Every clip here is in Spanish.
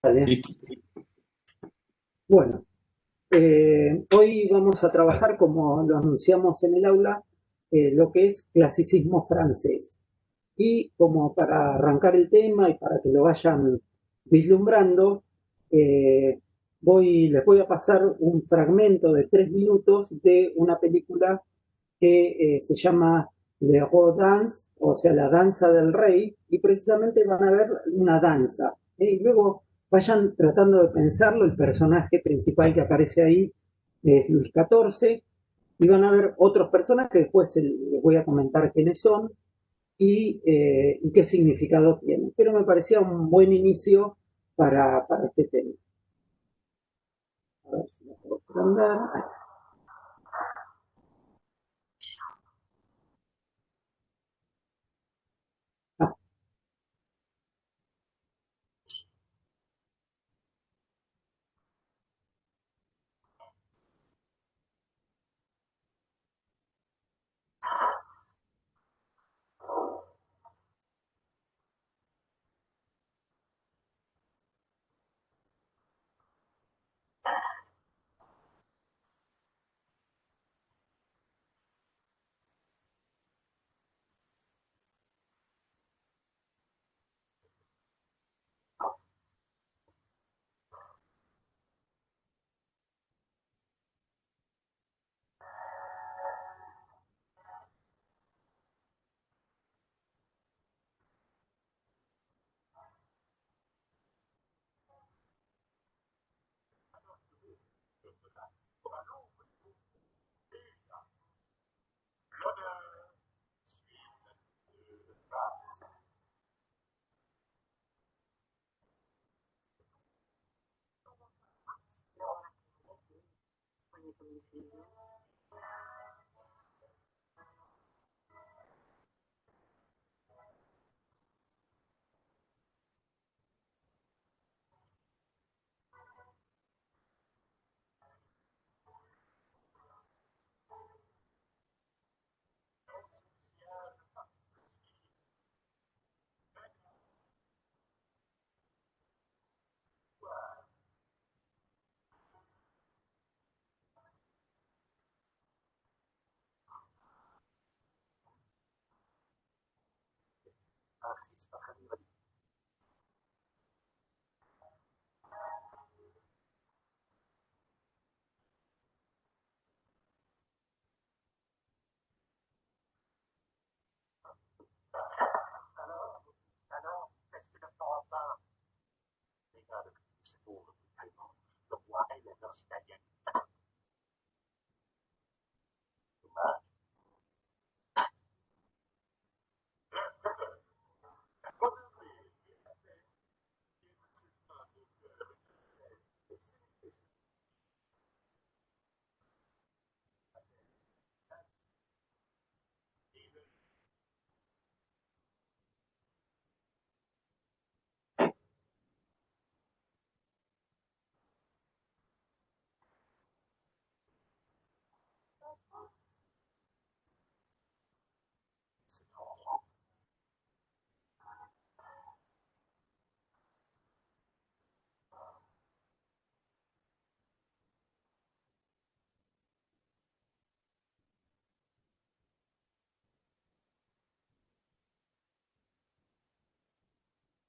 Vale. Listo. Bueno, hoy vamos a trabajar, como lo anunciamos en el aula, lo que es clasicismo francés. Y como para arrancar el tema y para que lo vayan vislumbrando, eh, les voy a pasar un fragmento de 3 minutos de una película que se llama Le Roi Dance, o sea, la danza del rey, y precisamente van a ver una danza. Y luego vayan tratando de pensarlo, el personaje principal que aparece ahí es Luis XIV, y van a ver otros personajes que después les voy a comentar quiénes son y qué significado tienen. Pero me parecía un buen inicio para este tema. A ver si lo puedo andar. Ah,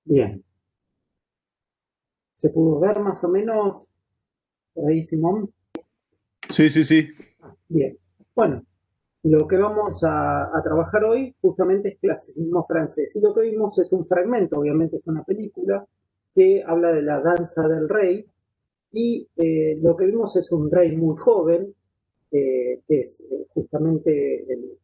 bien. ¿Se pudo ver más o menos por ahí, Simón? Sí, sí, sí. Bien. Bueno, lo que vamos a trabajar hoy justamente es clasicismo francés. Y lo que vimos es un fragmento, obviamente es una película, que habla de la danza del rey. Y lo que vimos es un rey muy joven, que es justamente el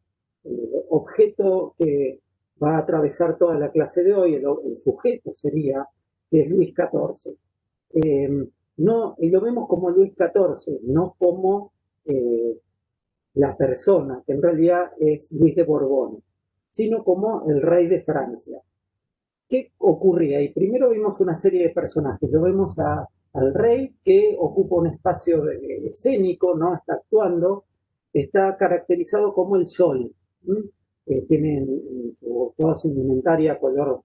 objeto que va a atravesar toda la clase de hoy, el sujeto sería, que es Luis XIV. No, y lo vemos como Luis XIV, no como eh, la persona, que en realidad es Luis de Borbón, sino como el rey de Francia. ¿Qué ocurría ahí? Primero vimos una serie de personajes. Lo vemos al rey que ocupa un espacio escénico, ¿no? Está actuando, está caracterizado como el sol. Tiene toda su indumentaria color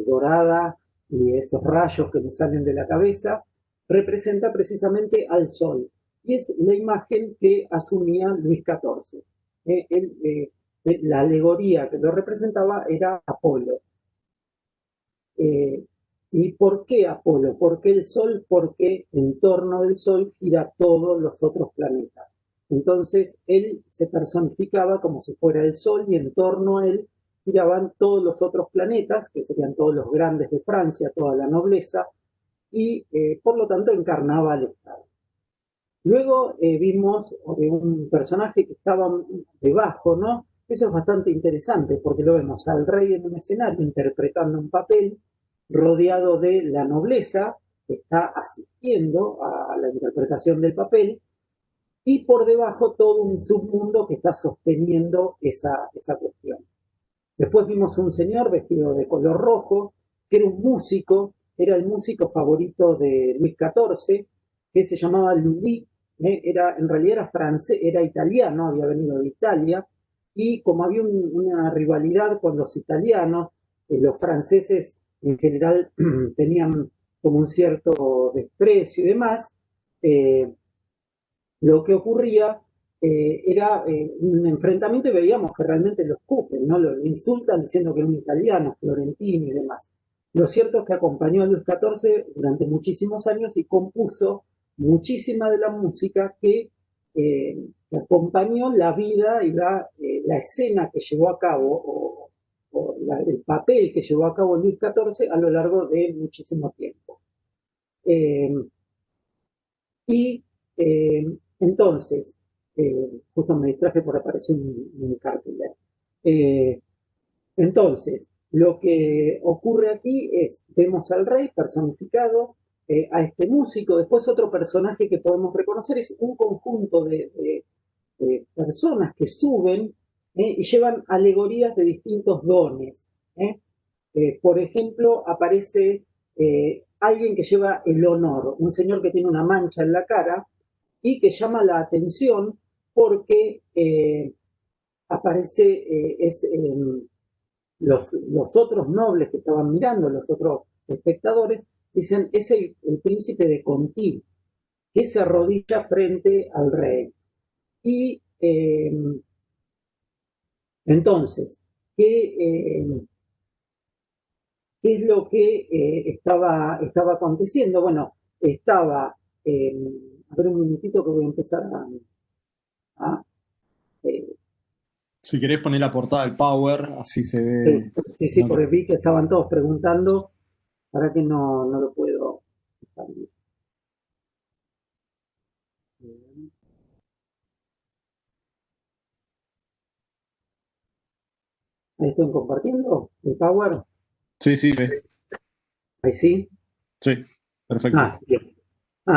dorada, y esos rayos que le salen de la cabeza, representa precisamente al sol. Y es la imagen que asumía Luis XIV. La alegoría que lo representaba era Apolo. ¿Y por qué Apolo? ¿Por qué el Sol? Porque en torno del Sol gira todos los otros planetas. Entonces él se personificaba como si fuera el Sol y en torno a él giraban todos los otros planetas, que serían todos los grandes de Francia, toda la nobleza, y por lo tanto encarnaba al Estado. Luego vimos un personaje que estaba debajo, ¿no? Eso es bastante interesante porque lo vemos al rey en un escenario interpretando un papel rodeado de la nobleza que está asistiendo a la interpretación del papel y por debajo todo un submundo que está sosteniendo esa cuestión. Después vimos un señor vestido de color rojo, que era un músico, era el músico favorito de Luis XIV, que se llamaba Lully, en realidad era francés, era italiano, había venido de Italia, y como había una rivalidad con los italianos, los franceses en general tenían como un cierto desprecio y demás, eh, lo que ocurría era un enfrentamiento y veíamos que realmente lo escupen, ¿no? Lo insultan diciendo que era un italiano, florentino y demás. Lo cierto es que acompañó a Luis XIV durante muchísimos años y compuso muchísima de la música que acompañó la vida y la escena que llevó a cabo el papel que llevó a cabo Luis XIV a lo largo de muchísimo tiempo. Eh, y entonces, justo me distraje por aparecer un cartel. Entonces, lo que ocurre aquí es, vemos al rey personificado, a este músico, después otro personaje que podemos reconocer es un conjunto de personas que suben y llevan alegorías de distintos dones. Por ejemplo, aparece alguien que lleva el honor, un señor que tiene una mancha en la cara y que llama la atención porque aparece, los otros nobles que estaban mirando, los otros espectadores, dicen, es el príncipe de Conti, que se arrodilla frente al rey. Y entonces, ¿qué es lo que estaba aconteciendo? Bueno, estaba, a ver un minutito que voy a empezar a Si querés poner la portada del Power, así se sí, ve. sí, No porque vi que estaban todos preguntando, para que no lo puedo expandir. Ahí estoy compartiendo el Power. Sí, sí, ve. Ahí sí. Sí, perfecto. Bien.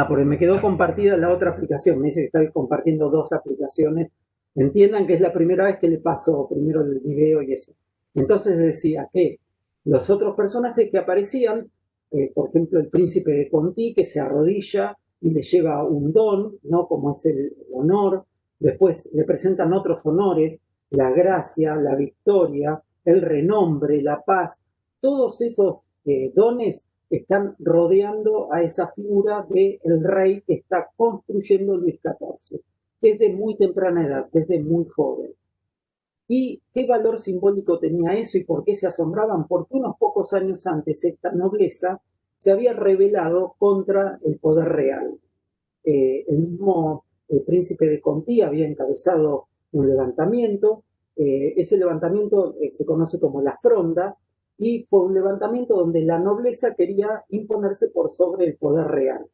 Porque me quedó compartida la otra aplicación. Me dice que estoy compartiendo dos aplicaciones. Entiendan que es la primera vez que le paso primero el video y eso. Entonces decía que los otros personajes que aparecían, por ejemplo, el príncipe de Conti, que se arrodilla y le lleva un don, ¿no? Como es el honor. Después le presentan otros honores, la gracia, la victoria, el renombre, la paz. Todos esos dones están rodeando a esa figura del rey que está construyendo Luis XIV, desde muy temprana edad, desde muy joven. ¿Y qué valor simbólico tenía eso y por qué se asombraban? Porque unos pocos años antes esta nobleza se había rebelado contra el poder real. El mismo príncipe de Conti había encabezado un levantamiento. Ese levantamiento se conoce como la Fronda y fue un levantamiento donde la nobleza quería imponerse por sobre el poder real.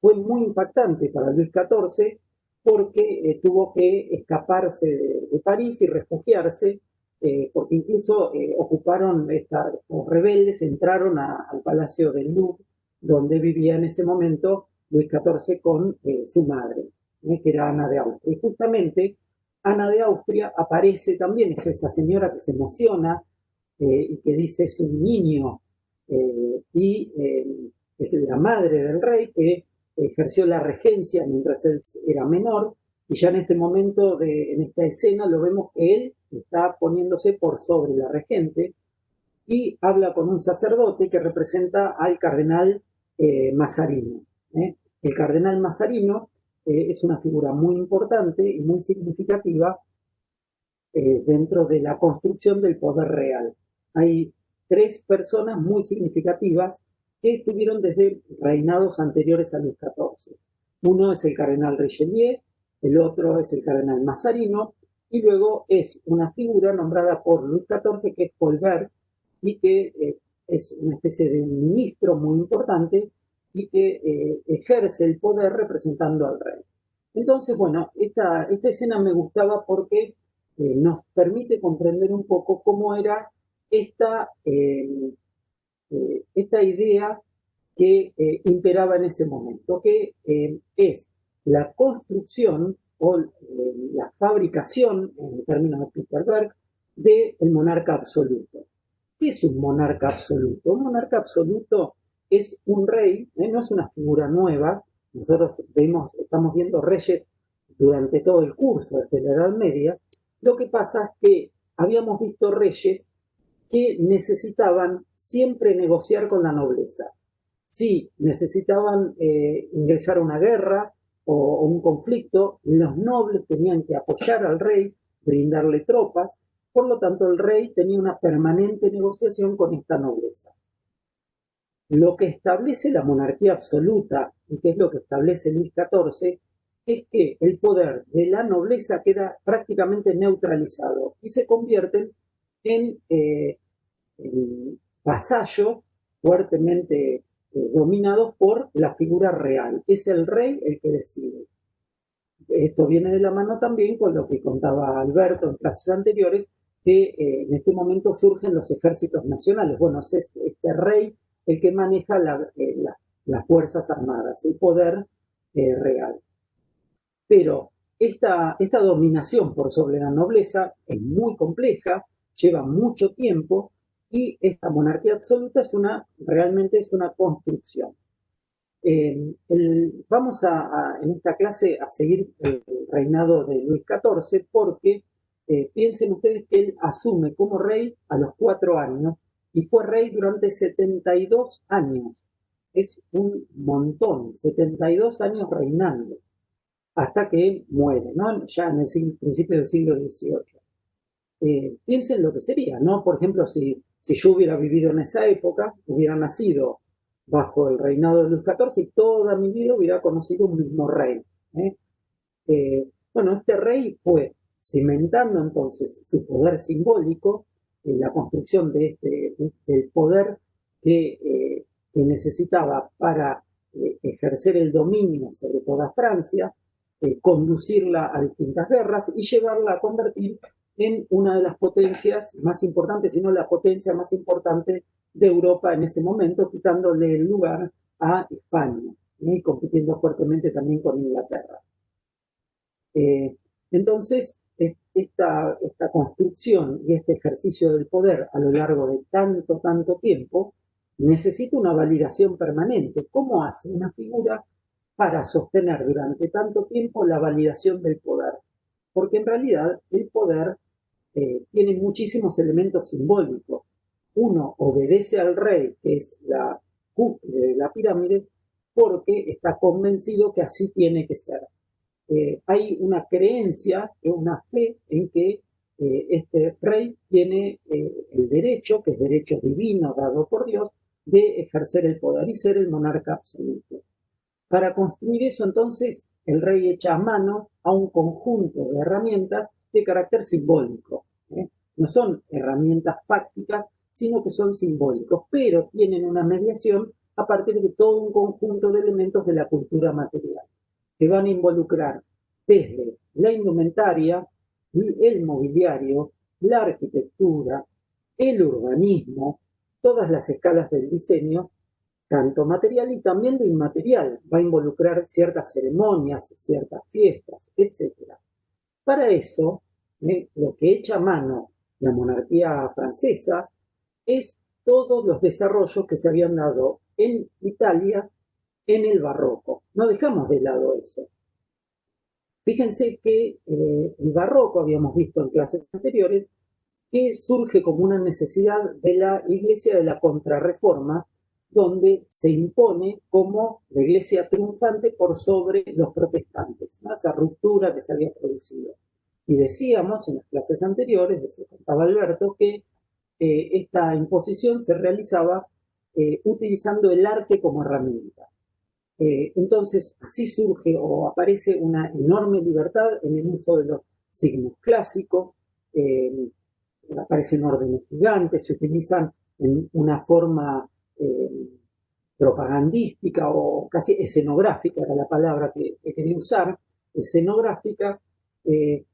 Fue muy impactante para Luis XIV porque tuvo que escaparse de París y refugiarse, porque incluso ocuparon, los rebeldes entraron al Palacio del Louvre, donde vivía en ese momento Luis XIV con su madre, que era Ana de Austria. Y justamente Ana de Austria aparece también, es esa señora que se emociona y que dice es un niño, y es la madre del rey que ejerció la regencia mientras él era menor, y ya en este momento, en esta escena, lo vemos que él está poniéndose por sobre la regente, y habla con un sacerdote que representa al cardenal Mazarino. El cardenal Mazarino es una figura muy importante y muy significativa dentro de la construcción del poder real. Hay tres personas muy significativas que estuvieron desde reinados anteriores a Luis XIV. Uno es el cardenal Richelieu, el otro es el cardenal Mazarino, y luego es una figura nombrada por Luis XIV que es Colbert, y que es una especie de un ministro muy importante y que ejerce el poder representando al rey. Entonces, bueno, esta escena me gustaba porque nos permite comprender un poco cómo era esta idea que imperaba en ese momento, que es la construcción o la fabricación, en términos de Peter del monarca absoluto. ¿Qué es un monarca absoluto? Un monarca absoluto es un rey, no es una figura nueva. Nosotros estamos viendo reyes durante todo el curso desde la Edad Media. Lo que pasa es que habíamos visto reyes que necesitaban siempre negociar con la nobleza. Si necesitaban ingresar a una guerra o un conflicto, los nobles tenían que apoyar al rey, brindarle tropas. Por lo tanto, el rey tenía una permanente negociación con esta nobleza. Lo que establece la monarquía absoluta, y que es lo que establece Luis XIV, es que el poder de la nobleza queda prácticamente neutralizado y se convierten en vasallos fuertemente dominados por la figura real. Es el rey el que decide. Esto viene de la mano también con lo que contaba Alberto en clases anteriores, que en este momento surgen los ejércitos nacionales. Bueno, es este rey el que maneja las Fuerzas Armadas, el poder real. Pero esta dominación por sobre la nobleza es muy compleja, lleva mucho tiempo, y esta monarquía absoluta realmente es una construcción. Vamos en esta clase a seguir el reinado de Luis XIV porque piensen ustedes que él asume como rey a los 4 años y fue rey durante 72 años. Es un montón, 72 años reinando, hasta que muere, ¿no? Ya en el principio del siglo XVIII. Piensen lo que sería, ¿no? Por ejemplo, si yo hubiera vivido en esa época, hubiera nacido bajo el reinado de Luis XIV y toda mi vida hubiera conocido un mismo rey. Bueno, este rey fue cimentando entonces su poder simbólico en la construcción del poder que necesitaba para ejercer el dominio sobre toda Francia, conducirla a distintas guerras y llevarla a convertir en una de las potencias más importantes, si no la potencia más importante de Europa en ese momento, quitándole el lugar a España y compitiendo fuertemente también con Inglaterra. Entonces, esta construcción y este ejercicio del poder a lo largo de tanto tiempo necesita una validación permanente. ¿Cómo hace una figura para sostener durante tanto tiempo la validación del poder? Porque en realidad el poder tiene muchísimos elementos simbólicos. Uno obedece al rey, que es la cúspide de la pirámide, porque está convencido que así tiene que ser. Hay una creencia, una fe en que este rey tiene el derecho, que es derecho divino dado por Dios, de ejercer el poder y ser el monarca absoluto. Para construir eso, entonces, el rey echa mano a un conjunto de herramientas de carácter simbólico. No son herramientas fácticas, sino que son simbólicos, pero tienen una mediación a partir de todo un conjunto de elementos de la cultura material, que van a involucrar desde la indumentaria, el mobiliario, la arquitectura, el urbanismo, todas las escalas del diseño, tanto material y también lo inmaterial. Va a involucrar ciertas ceremonias, ciertas fiestas, etc. Para eso, lo que echa mano la monarquía francesa es todos los desarrollos que se habían dado en Italia en el barroco. No dejamos de lado eso. Fíjense que el barroco, habíamos visto en clases anteriores, que surge como una necesidad de la Iglesia de la Contrarreforma, donde se impone como la Iglesia triunfante por sobre los protestantes, ¿no? Esa ruptura que se había producido. Y decíamos en las clases anteriores, decía Alberto, que esta imposición se realizaba utilizando el arte como herramienta. Entonces, así surge o aparece una enorme libertad en el uso de los signos clásicos, aparecen órdenes gigantes, se utilizan en una forma propagandística o casi escenográfica, era la palabra que quería usar, escenográfica,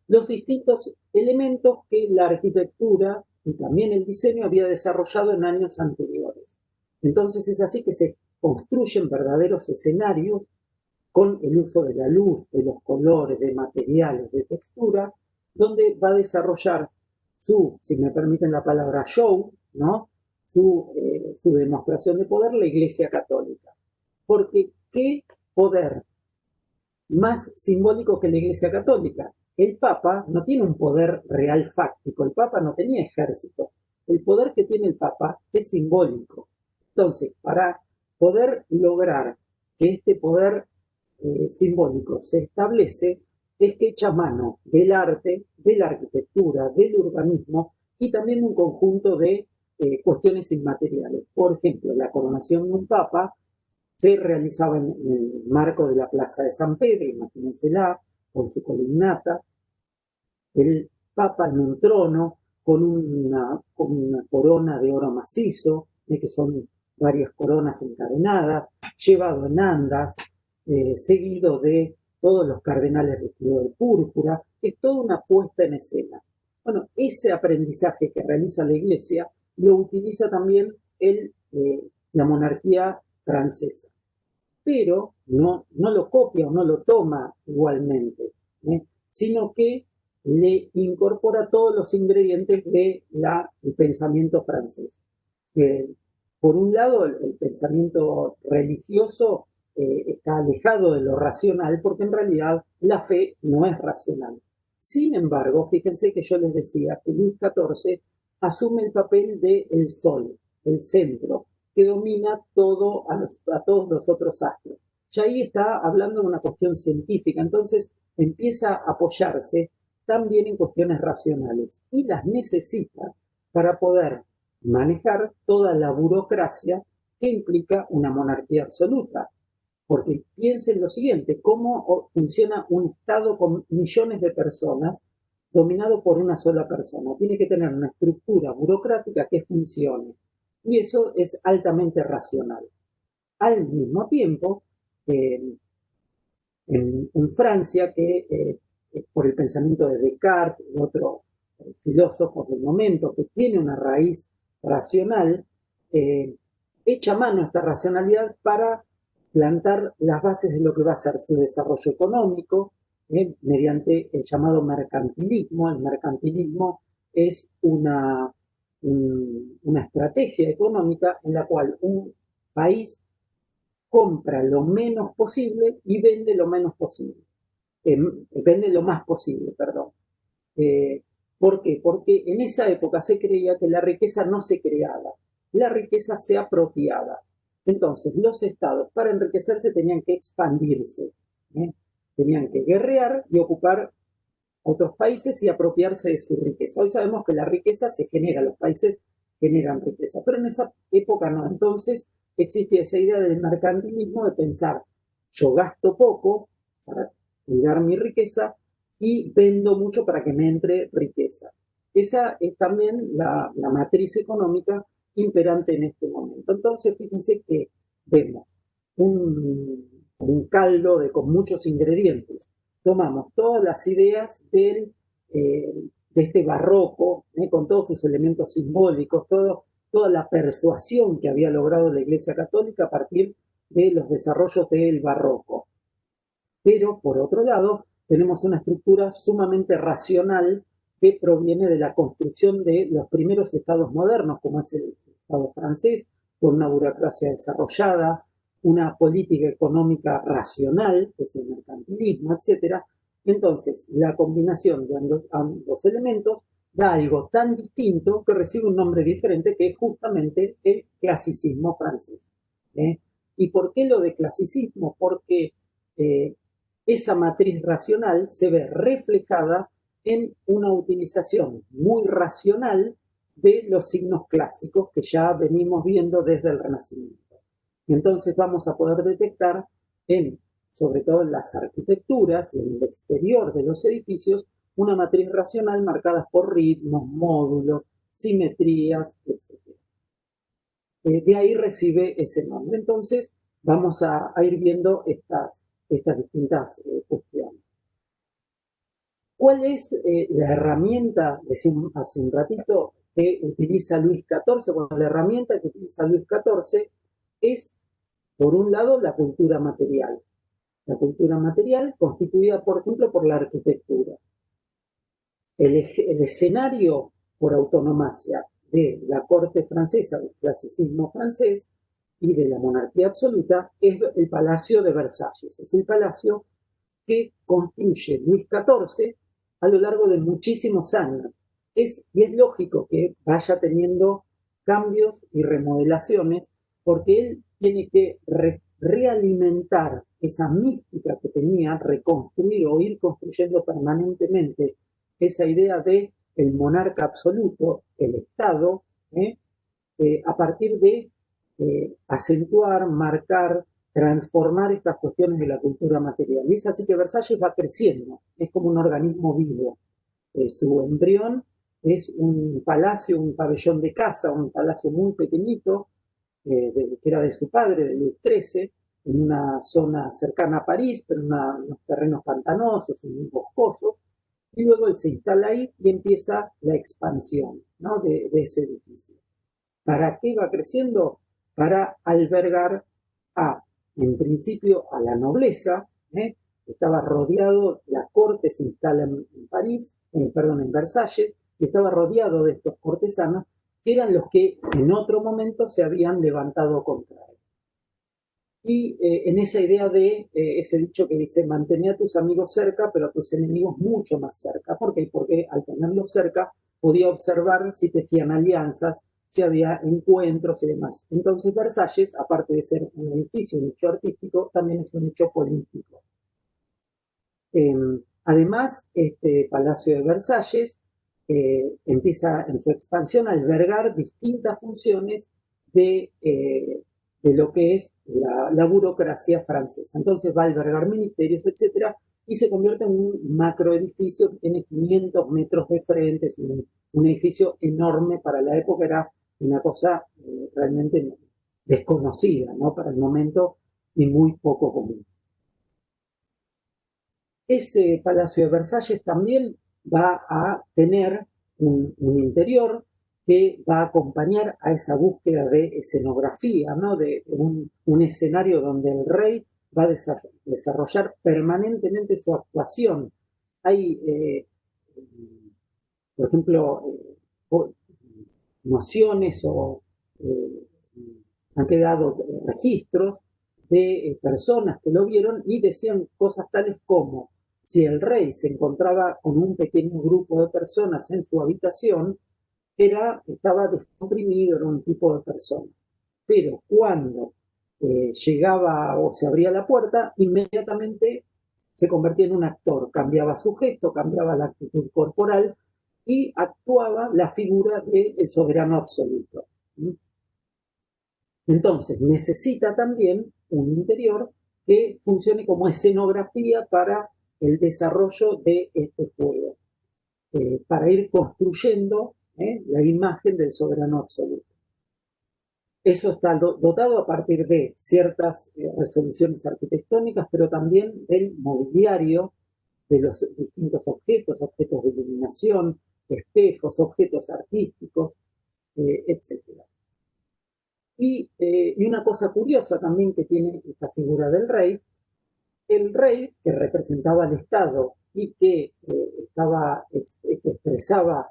los distintos elementos que la arquitectura y también el diseño había desarrollado en años anteriores. Entonces es así que se construyen verdaderos escenarios con el uso de la luz, de los colores, de materiales, de texturas, donde va a desarrollar su, si me permiten la palabra, show, ¿no? Su demostración de poder, la Iglesia Católica. Porque ¿qué poder más simbólico que la Iglesia Católica? El Papa no tiene un poder real fáctico, el Papa no tenía ejército. El poder que tiene el Papa es simbólico. Entonces, para poder lograr que este poder simbólico se establece, es que echa mano del arte, de la arquitectura, del urbanismo y también un conjunto de cuestiones inmateriales. Por ejemplo, la coronación de un papa se realizaba en el marco de la Plaza de San Pedro, imagínensela, con su columnata, el papa en un trono con una corona de oro macizo, que son varias coronas encadenadas, llevado en andas, seguido de todos los cardenales vestidos de púrpura. Es toda una puesta en escena. Bueno, ese aprendizaje que realiza la Iglesia lo utiliza también la monarquía francesa, pero no lo copia o no lo toma igualmente, sino que le incorpora todos los ingredientes del pensamiento francés. Por un lado, el pensamiento religioso está alejado de lo racional, porque en realidad la fe no es racional. Sin embargo, fíjense que yo les decía que Luis XIV asume el papel del sol, el centro, que domina todo a todos los otros astros. Ya ahí está hablando de una cuestión científica, entonces empieza a apoyarse también en cuestiones racionales y las necesita para poder manejar toda la burocracia que implica una monarquía absoluta. Porque piensen lo siguiente, cómo funciona un Estado con millones de personas dominado por una sola persona. Tiene que tener una estructura burocrática que funcione. Y eso es altamente racional. Al mismo tiempo, en Francia, que por el pensamiento de Descartes y otros filósofos del momento, que tiene una raíz racional, echa mano a esta racionalidad para plantar las bases de lo que va a ser su desarrollo económico, mediante el llamado mercantilismo. El mercantilismo es una estrategia económica en la cual un país compra lo menos posible y vende lo menos posible. Vende lo más posible, perdón. ¿Por qué? Porque en esa época se creía que la riqueza no se creaba, la riqueza se apropiaba. Entonces, los estados para enriquecerse tenían que expandirse, tenían que guerrear y ocupar otros países y apropiarse de su riqueza. Hoy sabemos que la riqueza se genera, los países generan riqueza, pero en esa época no. Entonces, existe esa idea del mercantilismo de pensar, yo gasto poco para cuidar mi riqueza y vendo mucho para que me entre riqueza. Esa es también la matriz económica imperante en este momento. Entonces, fíjense que vemos un caldo con muchos ingredientes. Tomamos todas las ideas de este barroco, con todos sus elementos simbólicos, toda la persuasión que había logrado la Iglesia Católica a partir de los desarrollos del barroco. Pero, por otro lado, tenemos una estructura sumamente racional que proviene de la construcción de los primeros estados modernos, como es el Estado francés, con una burocracia desarrollada, una política económica racional, que es el mercantilismo, etc. Entonces, la combinación de ambos elementos da algo tan distinto que recibe un nombre diferente, que es justamente el clasicismo francés. ¿Y por qué lo de clasicismo? Porque esa matriz racional se ve reflejada en una utilización muy racional de los signos clásicos que ya venimos viendo desde el Renacimiento. Y entonces vamos a poder detectar sobre todo en las arquitecturas y en el exterior de los edificios, una matriz racional marcada por ritmos, módulos, simetrías, etc. De ahí recibe ese nombre. Entonces vamos a ir viendo estas distintas cuestiones. ¿Cuál es la herramienta, decimos hace un ratito, que utiliza Luis XIV? Bueno, la herramienta que utiliza Luis XIV es, por un lado, la cultura material. La cultura material constituida, por ejemplo, por la arquitectura. El escenario por autonomacia de la corte francesa, del clasicismo francés y de la monarquía absoluta es el Palacio de Versalles. Es el palacio que construye Luis XIV a lo largo de muchísimos años. Y es lógico que vaya teniendo cambios y remodelaciones porque él tiene que realimentar esa mística que tenía, reconstruir o ir construyendo permanentemente esa idea de el monarca absoluto, el Estado, a partir de acentuar, marcar, transformar estas cuestiones de la cultura material. Y es así que Versalles va creciendo, es como un organismo vivo. Su embrión es un palacio, un pabellón de casa, un palacio muy pequeñito, que era de su padre, de Luis XIII, en una zona cercana a París, pero en unos terrenos pantanosos, muy boscosos, y luego él se instala ahí y empieza la expansión, ¿no?, de ese edificio. ¿Para qué va creciendo? Para albergar en principio, a la nobleza. Estaba rodeado, la corte se instala en París, en Versalles, y estaba rodeado de estos cortesanos, que eran los que en otro momento se habían levantado contra él. Y en esa idea de ese dicho que dice, mantener a tus amigos cerca, pero a tus enemigos mucho más cerca. ¿Por qué? Porque al tenerlos cerca podía observar si tejían alianzas, si había encuentros y demás. Entonces Versalles, aparte de ser un edificio, un hecho artístico, también es un hecho político. Además, este Palacio de Versalles empieza en su expansión a albergar distintas funciones de lo que es la burocracia francesa. Entonces va a albergar ministerios, etcétera, y se convierte en un macroedificio que tiene 500 metros de frente, es un edificio enorme para la época, era una cosa realmente desconocida, ¿no?, para el momento, y muy poco común. Ese Palacio de Versalles también va a tener un interior que va a acompañar a esa búsqueda de escenografía, ¿no?, de un escenario donde el rey va a desarrollar permanentemente su actuación. Hay, por ejemplo, nociones o han quedado registros de personas que lo vieron y decían cosas tales como: si el rey se encontraba con un pequeño grupo de personas en su habitación, estaba descomprimido, era un tipo de persona. Pero cuando llegaba o se abría la puerta, inmediatamente se convertía en un actor, cambiaba su gesto, cambiaba la actitud corporal y actuaba la figura del soberano absoluto. Entonces necesita también un interior que funcione como escenografía para el desarrollo de este juego, para ir construyendo la imagen del soberano absoluto. Eso está dotado a partir de ciertas resoluciones arquitectónicas, pero también del mobiliario, de los distintos objetos de iluminación, espejos, objetos artísticos, etc. Y una cosa curiosa también que tiene esta figura del rey, el rey que representaba al Estado y que expresaba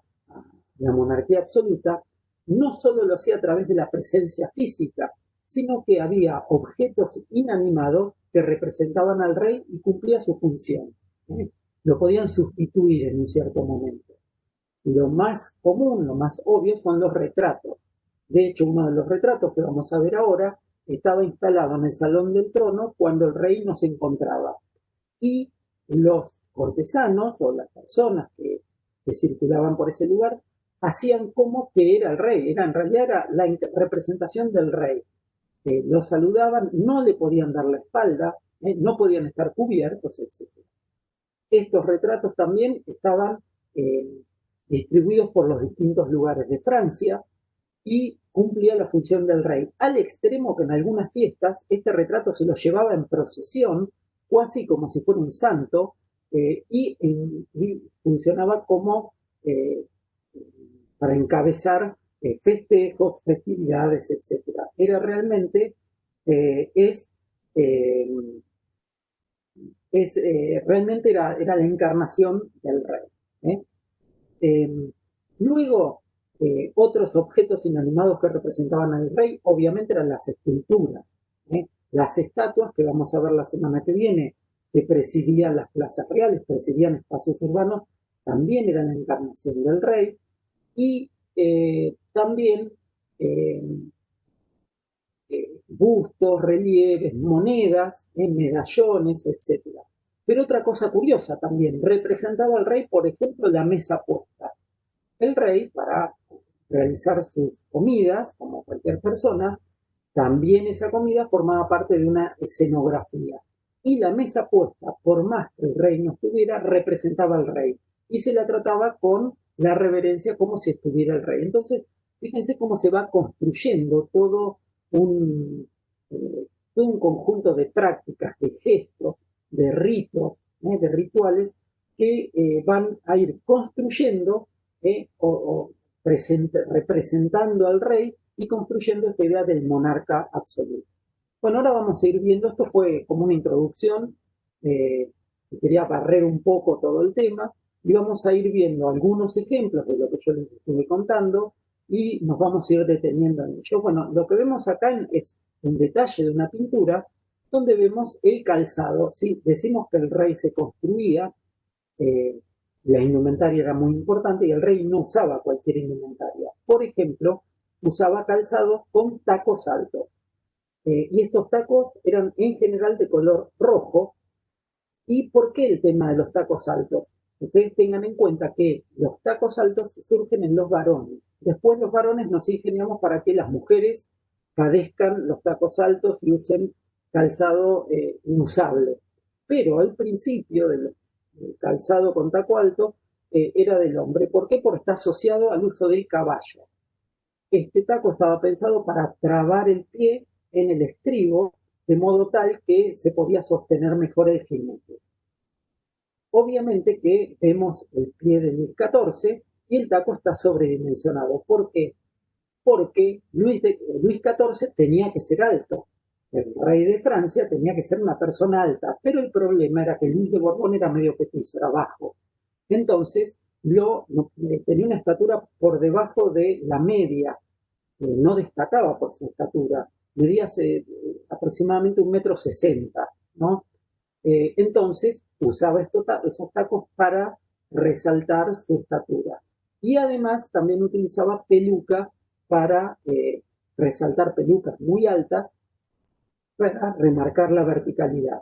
la monarquía absoluta, no solo lo hacía a través de la presencia física, sino que había objetos inanimados que representaban al rey y cumplía su función. Lo podían sustituir en un cierto momento. lo más común, lo más obvio son los retratos. De hecho, uno de los retratos que vamos a ver ahora estaba instalado en el Salón del Trono cuando el rey no se encontraba. Y los cortesanos o las personas que circulaban por ese lugar hacían como que era el rey, en realidad era la representación del rey. Lo saludaban, no le podían dar la espalda, no podían estar cubiertos, etc. Estos retratos también estaban eh, distribuidos por los distintos lugares de Francia y cumplía la función del rey, al extremo que en algunas fiestas este retrato se lo llevaba en procesión, casi como si fuera un santo, y funcionaba como para encabezar festejos, festividades, etc. Era realmente, eh, es, eh, realmente era la encarnación del rey. ¿eh? Luego, otros objetos inanimados que representaban al rey, obviamente eran las esculturas. Las estatuas, que vamos a ver la semana que viene, que presidían las plazas reales, presidían espacios urbanos, también eran la encarnación del rey. Y también eh, bustos, relieves, monedas, medallones, etc. Pero otra cosa curiosa también, representaba al rey, por ejemplo, la mesa puesta. El rey, para realizar sus comidas, como cualquier persona, también esa comida formaba parte de una escenografía. Y la mesa puesta, por más que el rey no estuviera, representaba al rey. Y se la trataba con la reverencia como si estuviera el rey. Entonces, fíjense cómo se va construyendo un, todo un conjunto de prácticas, de gestos, de ritos, de rituales, que van a ir construyendo o representando al rey y construyendo esta idea del monarca absoluto. Bueno, ahora vamos a ir viendo, esto fue como una introducción, quería barrer un poco todo el tema, y vamos a ir viendo algunos ejemplos de lo que yo les estuve contando, y nos vamos a ir deteniendo en ello. Bueno, lo que vemos acá es un detalle de una pintura, donde vemos el calzado, ¿sí? Decimos que el rey se construía, eh, la indumentaria era muy importante y el rey no usaba cualquier indumentaria. Por ejemplo, usaba calzados con tacos altos. Y estos tacos eran en general de color rojo. ¿Y por qué el tema de los tacos altos? Ustedes tengan en cuenta que los tacos altos surgen en los varones. Después los varones nos ingeniamos para que las mujeres padezcan los tacos altos y usen calzado inusable. Pero al principio del calzado con taco alto era del hombre. ¿Por qué? Porque está asociado al uso del caballo. Este taco estaba pensado para trabar el pie en el estribo, de modo tal que se podía sostener mejor el jinete. Obviamente que vemos el pie de Luis XIV y el taco está sobredimensionado. ¿Por qué? Porque Luis XIV tenía que ser alto. El rey de Francia tenía que ser una persona alta, pero el problema era que Luis de Borbón era medio petizo, era bajo. Entonces, tenía una estatura por debajo de la media, no destacaba por su estatura, medía aproximadamente 1,60 m, ¿no? Entonces usaba esos tacos para resaltar su estatura. Y además también utilizaba peluca para resaltar pelucas muy altas para remarcar la verticalidad.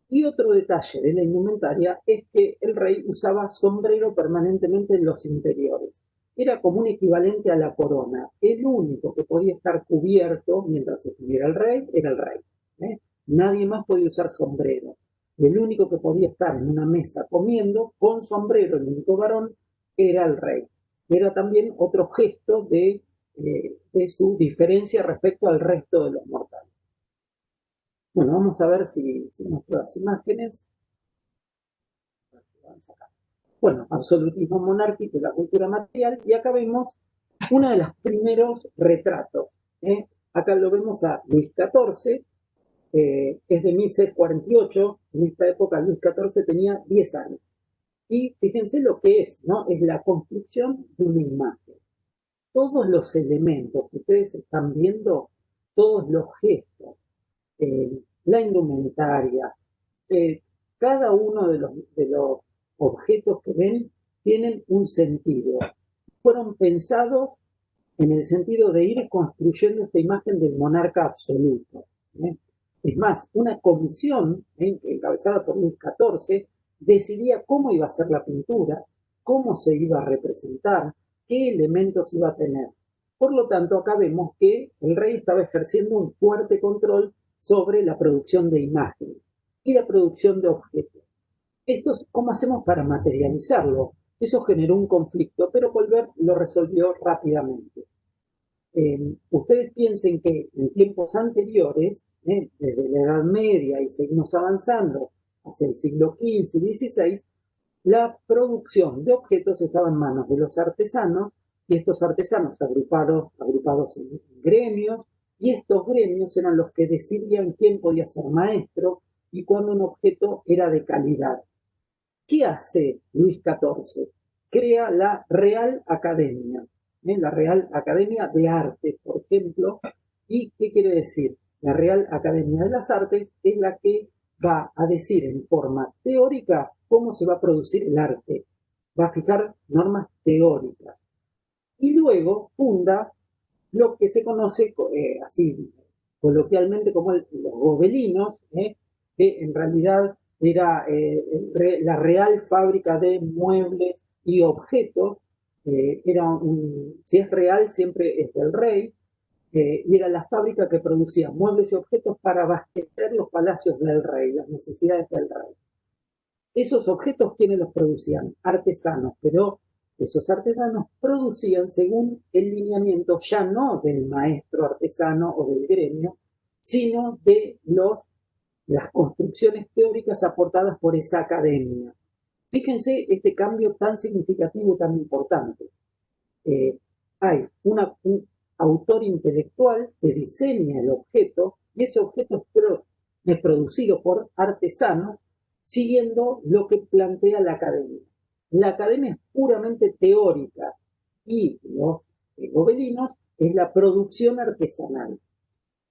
Y otro detalle de la indumentaria es que el rey usaba sombrero permanentemente en los interiores. Era como un equivalente a la corona. El único que podía estar cubierto mientras estuviera el rey era el rey. Nadie más podía usar sombrero. El único que podía estar en una mesa comiendo con sombrero, el único varón, era el rey. Era también otro gesto de su diferencia respecto al resto de los mortales. Bueno, vamos a ver si muestro las imágenes. Bueno, absolutismo monárquico y la cultura material. Y acá vemos uno de los primeros retratos. Acá lo vemos a Luis XIV, es de 1648. En esta época Luis XIV tenía 10 años. Y fíjense lo que es, ¿no? Es la construcción de una imagen. Todos los elementos que ustedes están viendo, todos los gestos, la indumentaria, cada uno de los objetos que ven tienen un sentido. Fueron pensados en el sentido de ir construyendo esta imagen del monarca absoluto. Es más, una comisión encabezada por Luis XIV decidía cómo iba a ser la pintura, cómo se iba a representar, qué elementos iba a tener. Por lo tanto, acá vemos que el rey estaba ejerciendo un fuerte control sobre la producción de imágenes y la producción de objetos. Esto, ¿cómo hacemos para materializarlo? Eso generó un conflicto, pero Colbert lo resolvió rápidamente. Ustedes piensen que en tiempos anteriores, desde la Edad Media y seguimos avanzando hacia el siglo XV y XVI, la producción de objetos estaba en manos de los artesanos, y estos artesanos agrupados en gremios, y estos gremios eran los que decidían quién podía ser maestro y cuándo un objeto era de calidad. ¿Qué hace Luis XIV? Crea la Real Academia, la Real Academia de Artes, por ejemplo. ¿Y qué quiere decir? La Real Academia de las Artes es la que va a decir en forma teórica cómo se va a producir el arte. Va a fijar normas teóricas. Y luego funda lo que se conoce así coloquialmente como los gobelinos, que en realidad era la Real Fábrica de Muebles y Objetos. Si es real, siempre es del rey, y era la fábrica que producía muebles y objetos para abastecer los palacios del rey, las necesidades del rey. Esos objetos, ¿quiénes los producían? Artesanos, pero esos artesanos producían según el lineamiento ya no del maestro artesano o del gremio, sino de las construcciones teóricas aportadas por esa academia. Fíjense este cambio tan significativo, tan importante. Hay un autor intelectual que diseña el objeto y ese objeto es producido por artesanos siguiendo lo que plantea la academia. La academia es puramente teórica y los gobelinos es la producción artesanal.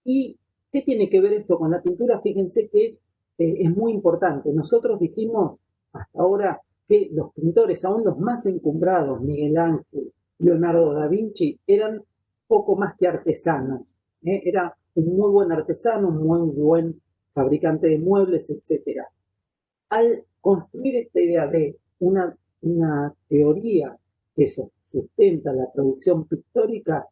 ¿Y qué tiene que ver esto con la pintura? Fíjense que es muy importante. Nosotros dijimos hasta ahora que los pintores, aún los más encumbrados, Miguel Ángel, Leonardo da Vinci, eran poco más que artesanos. Era un muy buen artesano, un muy buen fabricante de muebles, etc. Al construir esta idea de una teoría que sustenta la producción pictórica,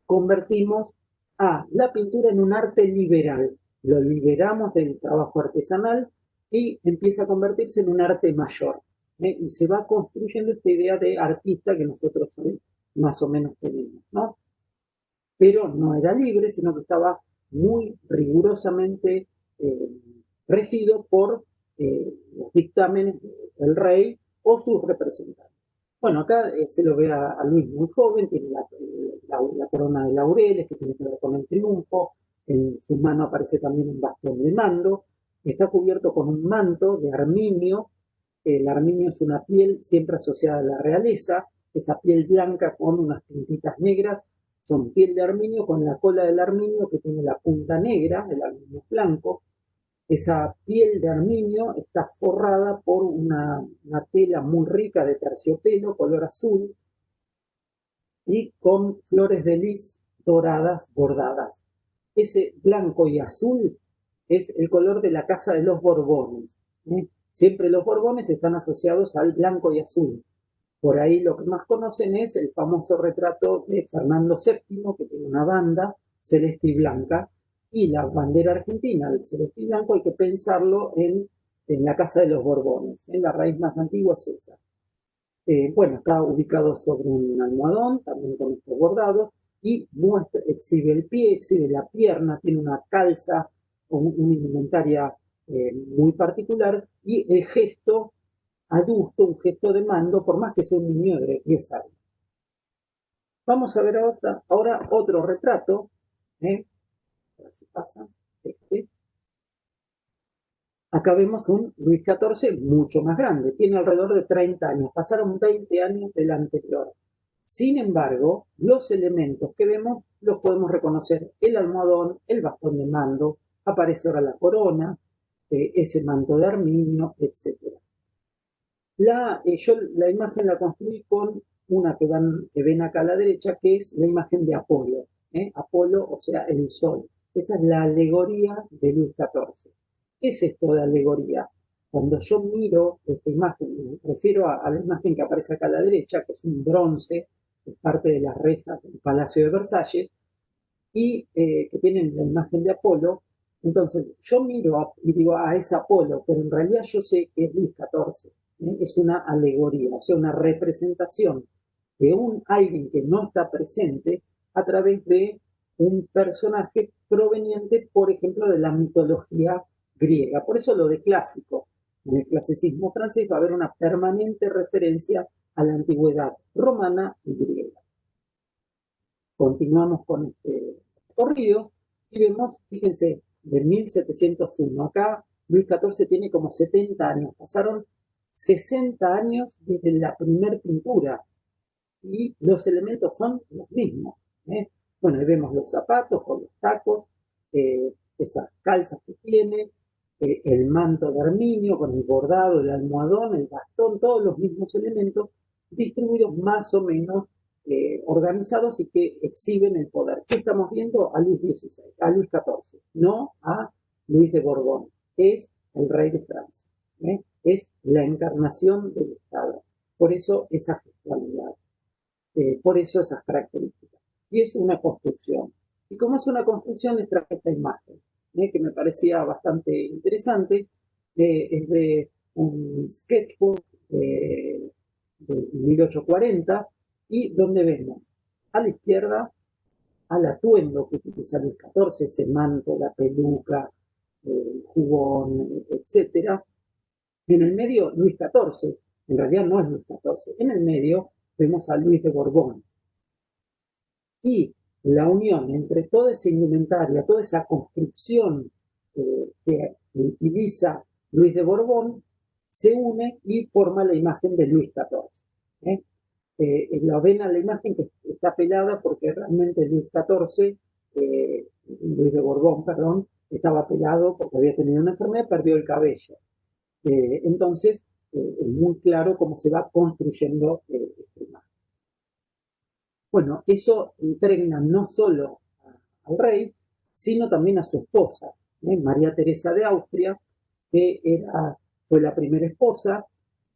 convertimos a la pintura en un arte liberal. Lo liberamos del trabajo artesanal y empieza a convertirse en un arte mayor. Y se va construyendo esta idea de artista que nosotros hoy más o menos tenemos, ¿no? Pero no era libre, sino que estaba muy rigurosamente regido por los dictámenes del rey o sus representantes. Bueno, acá se lo ve a Luis muy joven, tiene la corona de laureles que tiene que ver con el triunfo, en su mano aparece también un bastón de mando, está cubierto con un manto de arminio. El arminio es una piel siempre asociada a la realeza, esa piel blanca con unas puntitas negras, son piel de arminio con la cola del arminio que tiene la punta negra, el arminio blanco. Esa piel de arminio está forrada por una tela muy rica de terciopelo, color azul, y con flores de lis doradas bordadas. Ese blanco y azul es el color de la casa de los Borbones. Siempre los Borbones están asociados al blanco y azul. Por ahí lo que más conocen es el famoso retrato de Fernando VII, que tiene una banda celeste y blanca, y la bandera argentina del celeste y blanco hay que pensarlo en la casa de los Borbones. La raíz más antigua es esa. Bueno, está ubicado sobre un almohadón, también con estos bordados, y exhibe el pie, exhibe la pierna, tiene una calza o una indumentaria muy particular, y el gesto adusto, un gesto de mando, por más que sea un niño de 10 años. Vamos a ver ahora otro retrato. A ver si pasa. Acá vemos un Luis XIV mucho más grande, tiene alrededor de 30 años, pasaron 20 años del anterior. Sin embargo, los elementos que vemos los podemos reconocer: el almohadón, el bastón de mando, aparece ahora la corona, ese manto de arminio, etc. Yo la imagen la construí con una que ven acá a la derecha, que es la imagen de Apolo. Apolo, o sea, el sol. Esa es la alegoría de Luis XIV. ¿Qué es esto de alegoría? Cuando yo miro esta imagen, me refiero a la imagen que aparece acá a la derecha, que es un bronce, que es parte de las rejas del Palacio de Versalles, y que tienen la imagen de Apolo. Entonces yo miro y digo, es Apolo, pero en realidad yo sé que es Luis XIV. Es una alegoría, o sea, una representación de alguien que no está presente a través de un personaje proveniente, por ejemplo, de la mitología griega. Por eso lo de clásico. En el clasicismo francés va a haber una permanente referencia a la antigüedad romana y griega. Continuamos con este recorrido y vemos, fíjense, de 1701 acá, Luis XIV tiene como 70 años, pasaron 60 años desde la primer pintura y los elementos son los mismos. Bueno, ahí vemos los zapatos con los tacos, esas calzas que tiene, el manto de armiño con el bordado, el almohadón, el bastón, todos los mismos elementos distribuidos más o menos organizados y que exhiben el poder. ¿Qué estamos viendo? A Luis XVI, a Luis XIV, no a Luis de Borbón, que es el rey de Francia. Es la encarnación del Estado. Por eso esa gestualidad, por eso esas características. Y es una construcción. Y como es una construcción, les traje esta imagen, que me parecía bastante interesante. Es de un sketchbook de 1840 y donde vemos a la izquierda al atuendo que utiliza Luis XIV, ese manto, la peluca, el jubón, etcétera. En el medio, Luis XIV, en realidad no es Luis XIV, en el medio vemos a Luis de Borbón. Y la unión entre toda esa indumentaria, toda esa construcción que utiliza Luis de Borbón, se une y forma la imagen de Luis XIV. La ven a la imagen que está pelada porque realmente Luis XIV, Luis de Borbón, perdón, estaba pelado porque había tenido una enfermedad, perdió el cabello. Entonces, es muy claro cómo se va construyendo esta imagen. Bueno, eso impregna no solo al rey, sino también a su esposa, María Teresa de Austria, que fue la primera esposa,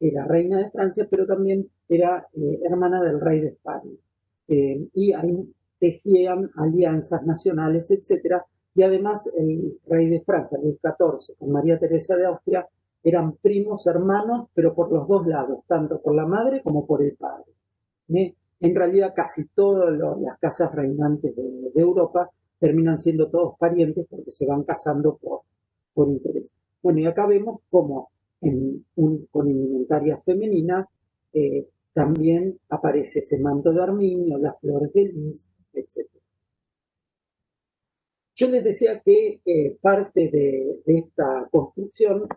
era reina de Francia, pero también era hermana del rey de España. Y ahí tejían alianzas nacionales, etc. Y además el rey de Francia, Luis XIV, con María Teresa de Austria, eran primos hermanos, pero por los dos lados, tanto por la madre como por el padre. En realidad casi todas las casas reinantes de Europa terminan siendo todos parientes porque se van casando por interés. Bueno, y acá vemos cómo con indumentaria femenina también aparece ese manto de armiño, las flores de lis, etc. Yo les decía que parte de esta construcción,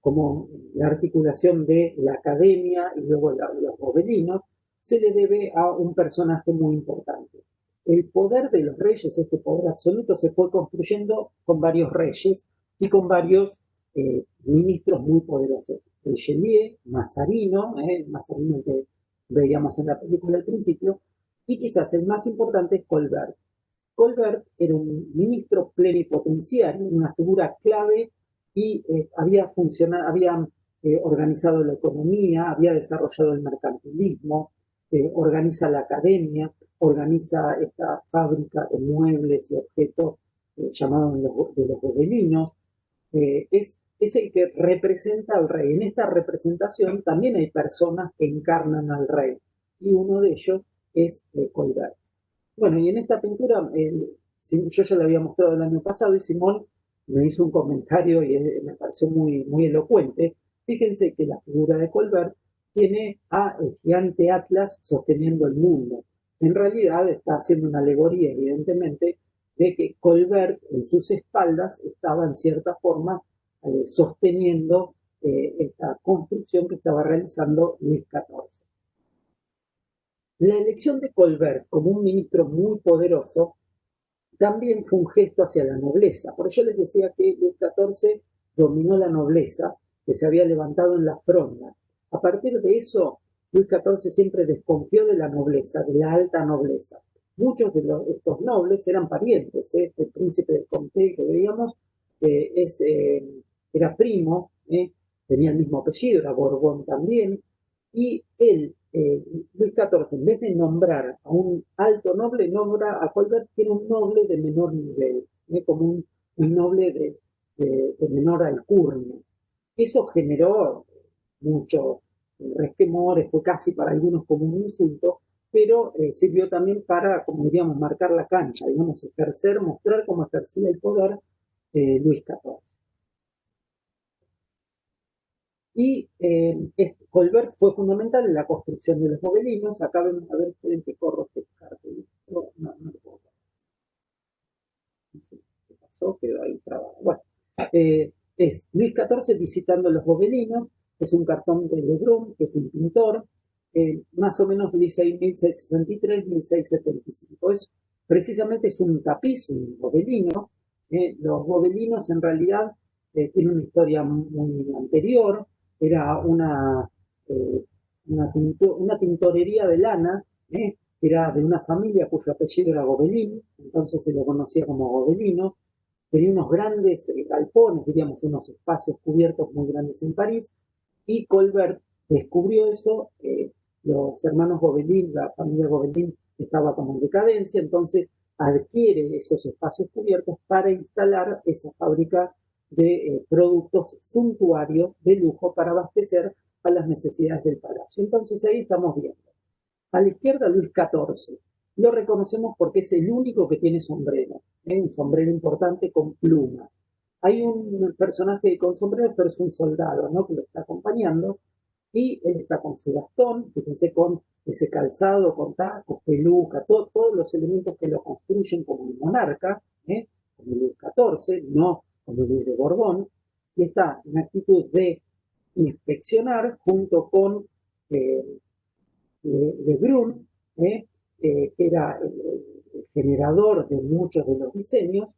como la articulación de la academia y luego los gobelinos, se le debe a un personaje muy importante. El poder de los reyes, este poder absoluto, se fue construyendo con varios reyes y con varios ministros muy poderosos. Richelieu, Mazarino, Mazarino que veíamos en la película al principio, y quizás el más importante es Colbert. Colbert era un ministro plenipotenciario, una figura clave y había organizado la economía, había desarrollado el mercantilismo, organiza la academia, organiza esta fábrica de muebles y objetos llamados de los gobelinos. Es el que representa al rey. En esta representación también hay personas que encarnan al rey y uno de ellos es Colbert. Bueno, y en esta pintura, yo ya la había mostrado el año pasado y Simón me hizo un comentario y me pareció muy, muy elocuente. Fíjense que la figura de Colbert tiene a el gigante Atlas sosteniendo el mundo. En realidad está haciendo una alegoría, evidentemente, de que Colbert en sus espaldas estaba en cierta forma sosteniendo esta construcción que estaba realizando Luis XIV. La elección de Colbert como un ministro muy poderoso también fue un gesto hacia la nobleza. Por eso les decía que Luis XIV dominó la nobleza que se había levantado en la fronda. A partir de eso, Luis XIV siempre desconfió de la nobleza, de la alta nobleza. Muchos de estos nobles eran parientes. El príncipe de Comté que veíamos era primo, tenía el mismo apellido, era Borbón también, y él, Luis XIV, en vez de nombrar a un alto noble, nombra a Colbert, que era un noble de menor nivel, como un noble de menor alcurnia. Eso generó muchos resquemores, fue casi para algunos como un insulto, pero sirvió también para, como diríamos, marcar la cancha, digamos, mostrar cómo ejercía el poder Luis XIV. Y Colbert fue fundamental en la construcción de los gobelinos. Acá vemos, a ver, en qué corro este cartel. No lo puedo ver. No sé qué pasó, quedó ahí trabado. Bueno, es Luis XIV visitando los gobelinos. Es un cartón de Lebrun, que es un pintor, más o menos 1663-1675. Precisamente es un tapiz, un gobelino. Los gobelinos en realidad tienen una historia muy anterior. Era una tintorería de lana, era de una familia cuyo apellido era Gobelin, entonces se lo conocía como Gobelino. Tenía unos grandes galpones, diríamos, unos espacios cubiertos muy grandes en París, y Colbert descubrió eso. Los hermanos Gobelin, la familia Gobelin estaba como en decadencia, entonces adquiere esos espacios cubiertos para instalar esa fábrica de productos suntuarios de lujo para abastecer a las necesidades del palacio. Entonces ahí estamos viendo. A la izquierda Luis XIV. Lo reconocemos porque es el único que tiene sombrero, un sombrero importante con plumas. Hay un personaje con sombrero, pero es un soldado, ¿no?, que lo está acompañando, y él está con su bastón, fíjense, con ese calzado, con tacos, peluca, todos los elementos que lo construyen como un monarca, como Luis XIV, no como Luis de Borbón, y está en actitud de inspeccionar junto con Lebrun, que era el generador de muchos de los diseños,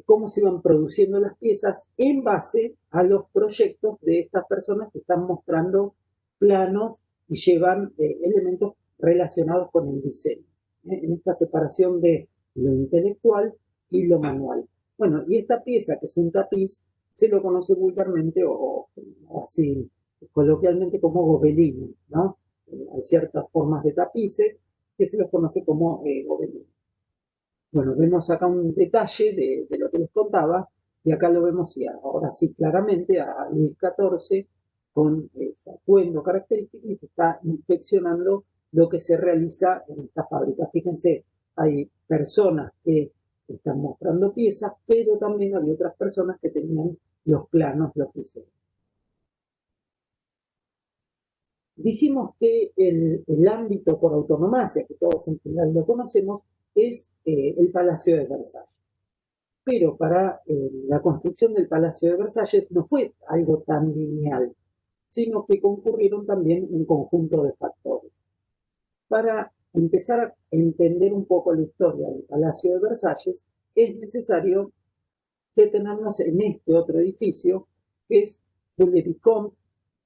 cómo se iban produciendo las piezas en base a los proyectos de estas personas que están mostrando planos y llevan elementos relacionados con el diseño, en esta separación de lo intelectual y lo manual. Bueno, y esta pieza, que es un tapiz, se lo conoce vulgarmente o así coloquialmente como gobelino, ¿no? Hay ciertas formas de tapices que se los conoce como gobelino. Bueno, vemos acá un detalle de lo que les contaba, y acá lo vemos ahora sí claramente a Luis XIV con su atuendo característico, y que está inspeccionando lo que se realiza en esta fábrica. Fíjense, hay personas que están mostrando piezas, pero también había otras personas que tenían los planos, los diseños. Dijimos que el ámbito por autonomacia, que todos en general lo conocemos, es el Palacio de Versalles. Pero para la construcción del Palacio de Versalles no fue algo tan lineal, sino que concurrieron también un conjunto de factores. Para empezar a entender un poco la historia del Palacio de Versalles, es necesario detenernos en este otro edificio, que es Villers-Vicomte,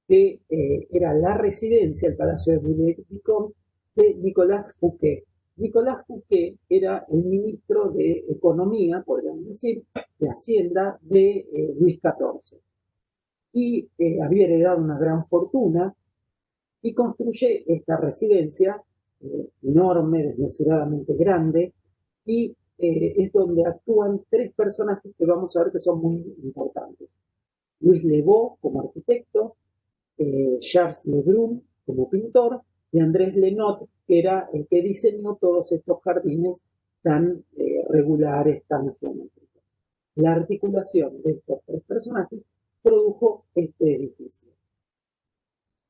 que era la residencia, el Palacio de Villers-Vicomte, de Nicolas Fouquet. Nicolas Fouquet era el ministro de Economía, podríamos decir, de Hacienda de Luis XIV. Y había heredado una gran fortuna y construye esta residencia enorme, desmesuradamente grande, y es donde actúan tres personajes que vamos a ver que son muy importantes. Louis Le Beau como arquitecto, Charles Lebrun como pintor, y Andrés Lenot, que era el que diseñó todos estos jardines tan regulares, tan geométricos. La articulación de estos tres personajes produjo este edificio.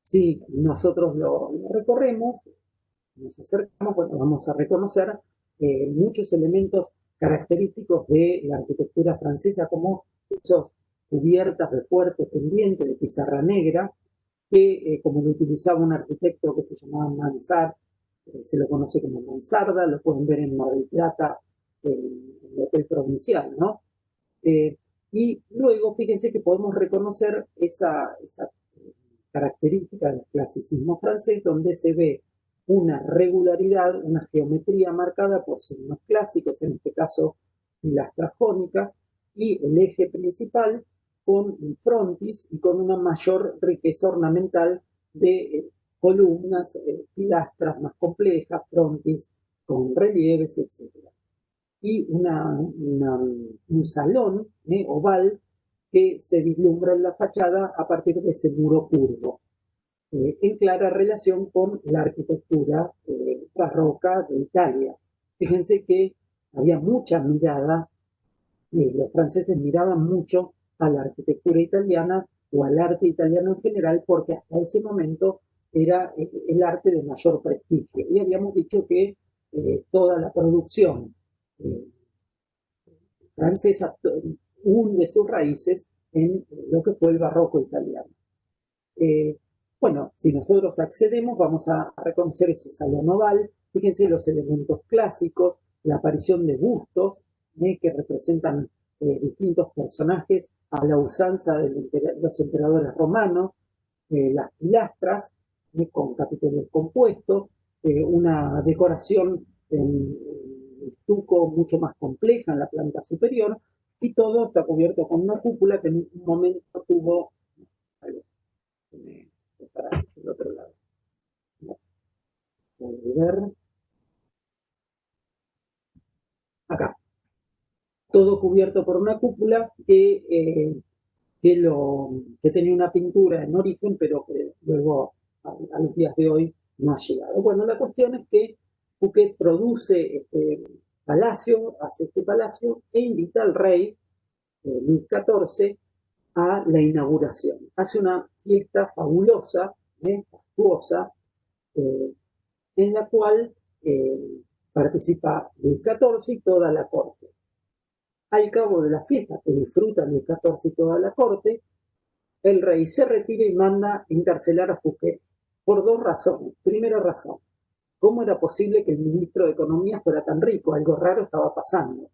Si nosotros lo recorremos, nos acercamos, bueno, vamos a reconocer muchos elementos característicos de la arquitectura francesa, como esos cubiertas de fuerte pendiente de pizarra negra, que como lo utilizaba un arquitecto que se llamaba Mansart, se lo conoce como mansarda, lo pueden ver en Mar del Plata, en el Hotel Provincial, ¿no? Y luego, fíjense que podemos reconocer esa característica del clasicismo francés, donde se ve una regularidad, una geometría marcada por signos clásicos, en este caso pilastras jónicas, y el eje principal con un frontis y con una mayor riqueza ornamental de columnas, pilastras más complejas, frontis con relieves, etc. Y un salón oval que se vislumbra en la fachada a partir de ese muro curvo, en clara relación con la arquitectura barroca de Italia. Fíjense que había mucha mirada, los franceses miraban mucho a la arquitectura italiana o al arte italiano en general, porque hasta ese momento era el arte de mayor prestigio. Y habíamos dicho que toda la producción eh, francesa hunde sus raíces en lo que fue el barroco italiano. Eh, bueno, si nosotros accedemos, vamos a reconocer ese salón oval. Fíjense los elementos clásicos, la aparición de bustos que representan distintos personajes a la usanza de los emperadores romanos, las pilastras con capiteles compuestos, una decoración en estuco mucho más compleja en la planta superior, y todo está cubierto con una cúpula que en un momento tuvo para el otro lado. Ver. Acá. Todo cubierto por una cúpula que tenía una pintura en origen, pero que luego a los días de hoy no ha llegado. Bueno, la cuestión es que Fouquet produce este palacio, hace este palacio e invita al rey Luis XIV a la inauguración. Hace una fiesta fabulosa, fastuosa, en la cual participa Luis XIV y toda la corte. Al cabo de la fiesta que disfruta Luis XIV y toda la corte, el rey se retira y manda encarcelar a Fouquet por dos razones. Primera razón, ¿cómo era posible que el ministro de Economía fuera tan rico? Algo raro estaba pasando.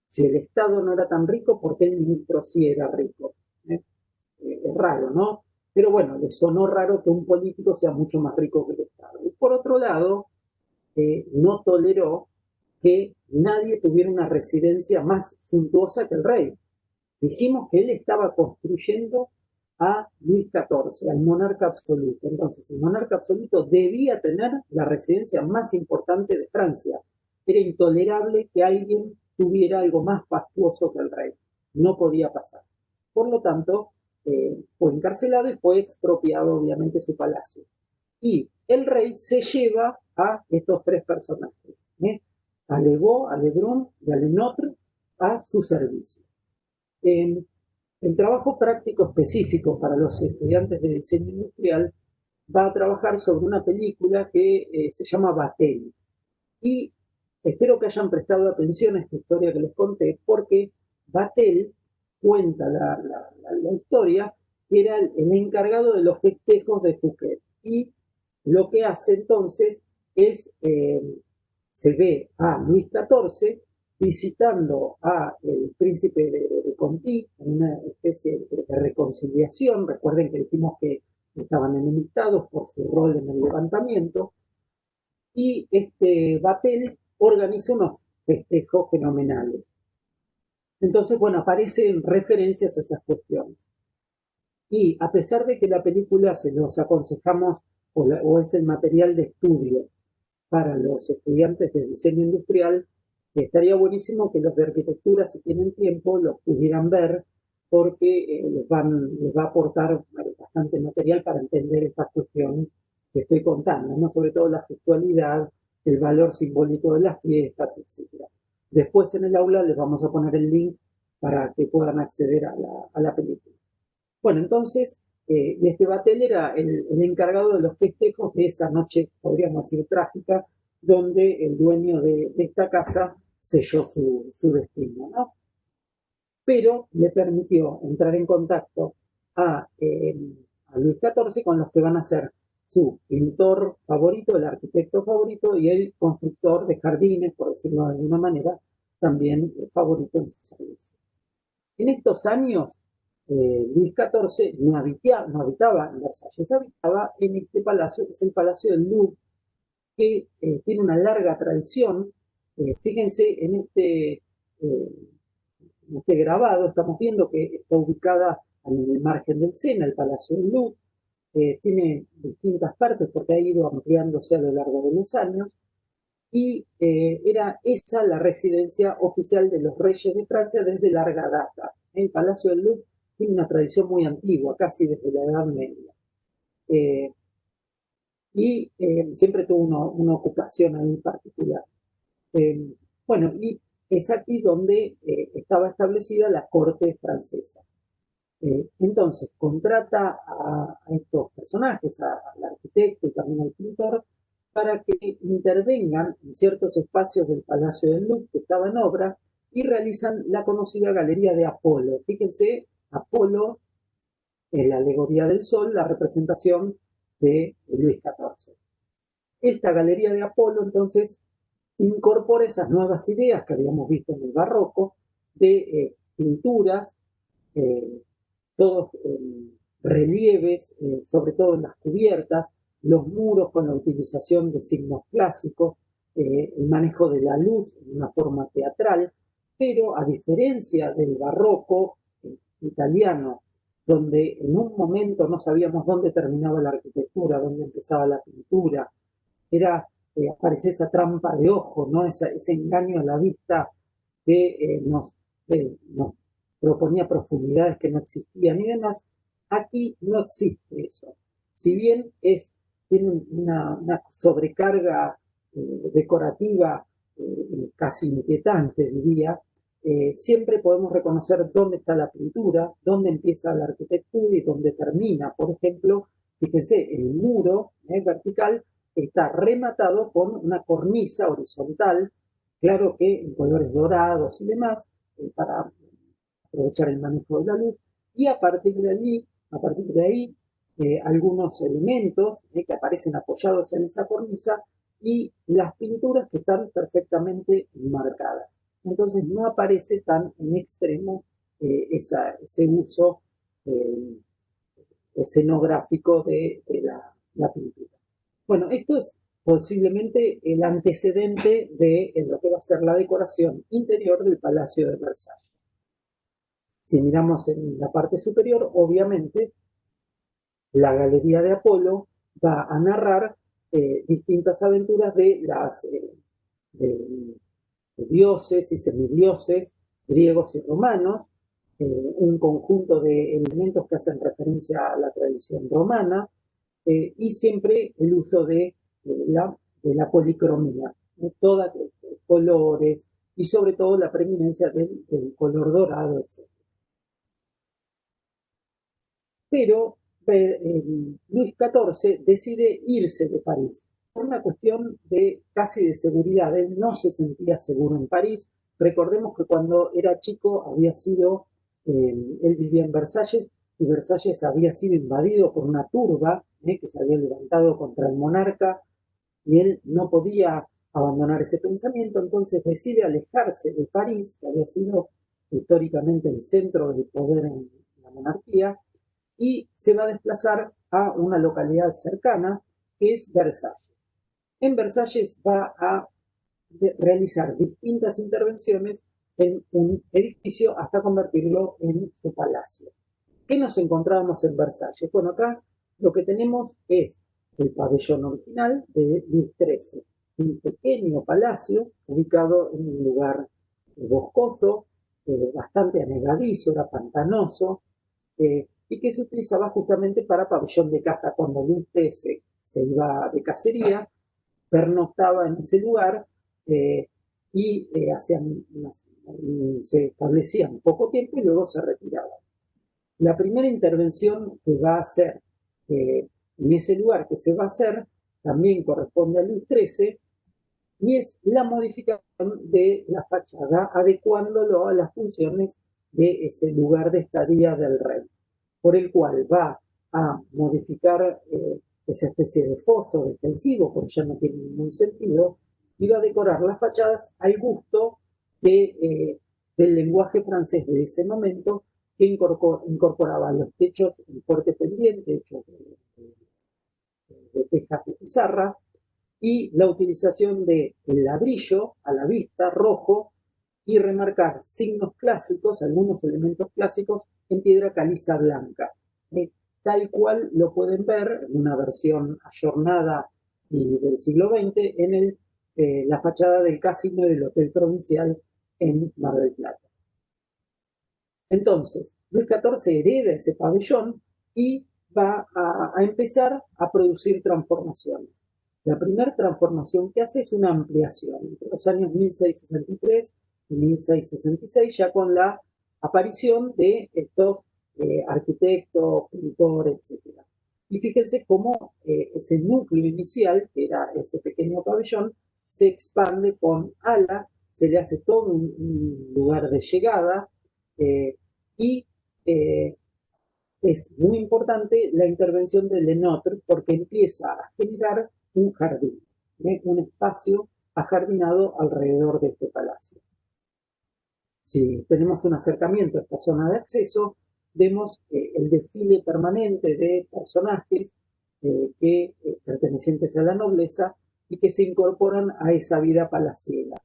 Si el Estado no era tan rico, ¿por qué el ministro sí era rico? Es raro, ¿no? Pero bueno, le sonó raro que un político sea mucho más rico que el Estado. Y por otro lado, no toleró que nadie tuviera una residencia más suntuosa que el rey. Dijimos que él estaba construyendo a Luis XIV, al monarca absoluto. Entonces, el monarca absoluto debía tener la residencia más importante de Francia. Era intolerable que alguien tuviera algo más fastuoso que el rey. No podía pasar. Por lo tanto, fue encarcelado y fue expropiado, obviamente, su palacio. Y el rey se lleva a estos tres personajes, a Legault, a Lebrun y a Lenotre, a su servicio. El trabajo práctico específico para los estudiantes de diseño industrial va a trabajar sobre una película que se llama Vatel. Y espero que hayan prestado atención a esta historia que les conté, porque Vatel cuenta la historia que era el encargado de los festejos de Fouquet. Y lo que hace entonces es, se ve a Luis XIV visitando a el príncipe de Conti, en una especie de reconciliación. Recuerden que dijimos que estaban enemistados por su rol en el levantamiento, y este Vatel organiza unos festejos fenomenales. Entonces, bueno, aparecen referencias a esas cuestiones. Y a pesar de que la película se los aconsejamos o es el material de estudio para los estudiantes de diseño industrial, estaría buenísimo que los de arquitectura, si tienen tiempo, los pudieran ver, porque les va a aportar bastante material para entender estas cuestiones que estoy contando, ¿no? Sobre todo la gestualidad, el valor simbólico de las fiestas, etc. Después en el aula les vamos a poner el link para que puedan acceder a la película. Bueno, entonces, este Vatel era el encargado de los festejos de esa noche, podríamos decir, trágica, donde el dueño de esta casa selló su destino, ¿no? Pero le permitió entrar en contacto a Luis XIV con los que van a ser su pintor favorito, el arquitecto favorito, y el constructor de jardines, por decirlo de alguna manera, también favorito en su servicio. En estos años, Luis XIV no habitaba en Versalles, habitaba en este palacio, que es el Palacio del Louvre, que tiene una larga tradición. Fíjense en este grabado, estamos viendo que está ubicada en el margen del Sena, el Palacio del Louvre. Tiene distintas partes porque ha ido ampliándose a lo largo de los años, y era esa la residencia oficial de los reyes de Francia desde larga data. El Palacio del Louvre tiene una tradición muy antigua, casi desde la Edad Media. Y siempre tuvo una ocupación ahí particular. Bueno, y es aquí donde estaba establecida la corte francesa. Entonces, contrata a estos personajes, al arquitecto y también al pintor, para que intervengan en ciertos espacios del Palacio del Louvre que estaba en obra y realizan la conocida Galería de Apolo. Fíjense, Apolo, la alegoría del sol, la representación de Luis XIV. Esta Galería de Apolo, entonces, incorpora esas nuevas ideas que habíamos visto en el barroco de pinturas, todos relieves, sobre todo en las cubiertas, los muros con la utilización de signos clásicos, el manejo de la luz en una forma teatral, pero a diferencia del barroco italiano, donde en un momento no sabíamos dónde terminaba la arquitectura, dónde empezaba la pintura, aparece esa trampa de ojo, ¿no? Ese engaño a la vista que nos proponía profundidades que no existían y demás. Aquí no existe eso. Si bien tiene una sobrecarga decorativa casi inquietante, diría, siempre podemos reconocer dónde está la pintura, dónde empieza la arquitectura y dónde termina. Por ejemplo, fíjense, el muro vertical está rematado con una cornisa horizontal, claro que en colores dorados y demás, para aprovechar el manejo de la luz, y a partir de ahí, algunos elementos que aparecen apoyados en esa cornisa y las pinturas que están perfectamente marcadas. Entonces no aparece tan en extremo ese uso escenográfico de la pintura. Bueno, esto es posiblemente el antecedente de lo que va a ser la decoración interior del Palacio de Versalles. Si miramos en la parte superior, obviamente, la Galería de Apolo va a narrar distintas aventuras de dioses y semidioses griegos y romanos, un conjunto de elementos que hacen referencia a la tradición romana, y siempre el uso de la policromía, todos colores y sobre todo la preeminencia del color dorado, etc. Pero Luis XIV decide irse de París por una cuestión casi de seguridad. Él no se sentía seguro en París. Recordemos que cuando era chico él vivía en Versalles, y Versalles había sido invadido por una turba que se había levantado contra el monarca, y él no podía abandonar ese pensamiento, entonces decide alejarse de París, que había sido históricamente el centro del poder en la monarquía, y se va a desplazar a una localidad cercana, que es Versalles. En Versalles va a realizar distintas intervenciones en un edificio hasta convertirlo en su palacio. ¿Qué nos encontrábamos en Versalles? Bueno, acá lo que tenemos es el pabellón original de Luis XIII, un pequeño palacio ubicado en un lugar boscoso, bastante anegadizo, era pantanoso, y que se utilizaba justamente para pabellón de caza. Cuando Luis XIII se iba de cacería, pernoctaba en ese lugar, y se establecían poco tiempo y luego se retiraban. La primera intervención que va a hacer en ese lugar que se va a hacer también corresponde a Luis XIII, y es la modificación de la fachada, adecuándolo a las funciones de ese lugar de estadía del rey, por el cual va a modificar esa especie de foso defensivo, porque ya no tiene ningún sentido, y va a decorar las fachadas al gusto de del lenguaje francés de ese momento, que incorporaba los techos en fuerte pendiente, hechos de tejas de pizarra, y la utilización del ladrillo a la vista, rojo, y remarcar signos clásicos, algunos elementos clásicos, en piedra caliza blanca. Tal cual lo pueden ver en una versión ayornada y del siglo XX en la fachada del casino del Hotel Provincial en Mar del Plata. Entonces, Luis XIV hereda ese pabellón y va a empezar a producir transformaciones. La primera transformación que hace es una ampliación entre los años 1663 y 1666, ya con la aparición de estos arquitectos, pintores, etc. Y fíjense cómo ese núcleo inicial, que era ese pequeño pabellón, se expande con alas, se le hace todo un lugar de llegada, y es muy importante la intervención de Lenotre porque empieza a generar un jardín, un espacio ajardinado alrededor de este palacio. Si tenemos un acercamiento a esta zona de acceso, vemos el desfile permanente de personajes pertenecientes a la nobleza y que se incorporan a esa vida palaciega.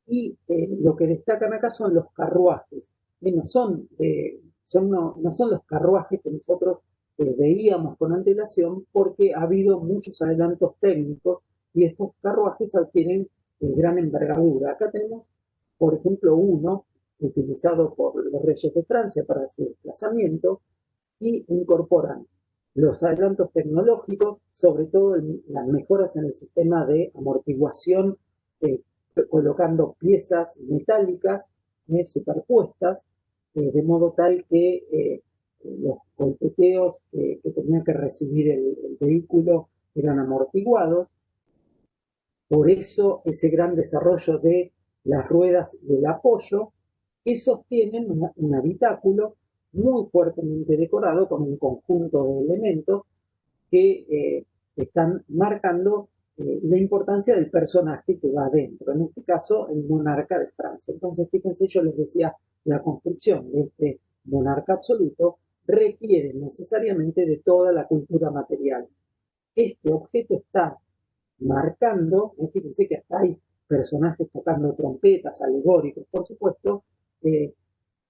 Y lo que destacan acá son los carruajes, que no son los carruajes que nosotros veíamos con antelación, porque ha habido muchos adelantos técnicos y estos carruajes adquieren gran envergadura. Acá tenemos, por ejemplo, uno utilizado por los reyes de Francia para su desplazamiento, y incorporan los adelantos tecnológicos, sobre todo las mejoras en el sistema de amortiguación, colocando piezas metálicas superpuestas, de modo tal que los golpeteos que tenía que recibir el vehículo eran amortiguados. Por eso ese gran desarrollo de las ruedas del apoyo, que sostienen un habitáculo muy fuertemente decorado con un conjunto de elementos que están marcando la importancia del personaje que va adentro, en este caso el monarca de Francia. Entonces, fíjense, yo les decía, la construcción de este monarca absoluto requiere necesariamente de toda la cultura material. Este objeto está marcando, fíjense que hasta hay personajes tocando trompetas, alegóricos, por supuesto, que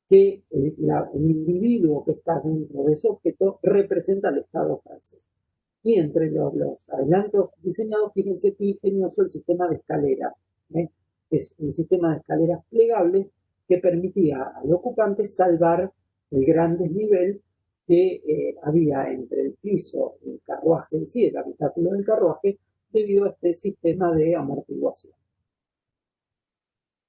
el individuo que está dentro de ese objeto representa al Estado francés. Y entre los adelantos diseñados, fíjense que ingenioso el sistema de escaleras. Es un sistema de escaleras plegables que permitía al ocupante salvar el gran desnivel que había entre el piso y el carruaje en sí, el habitáculo del carruaje, debido a este sistema de amortiguación.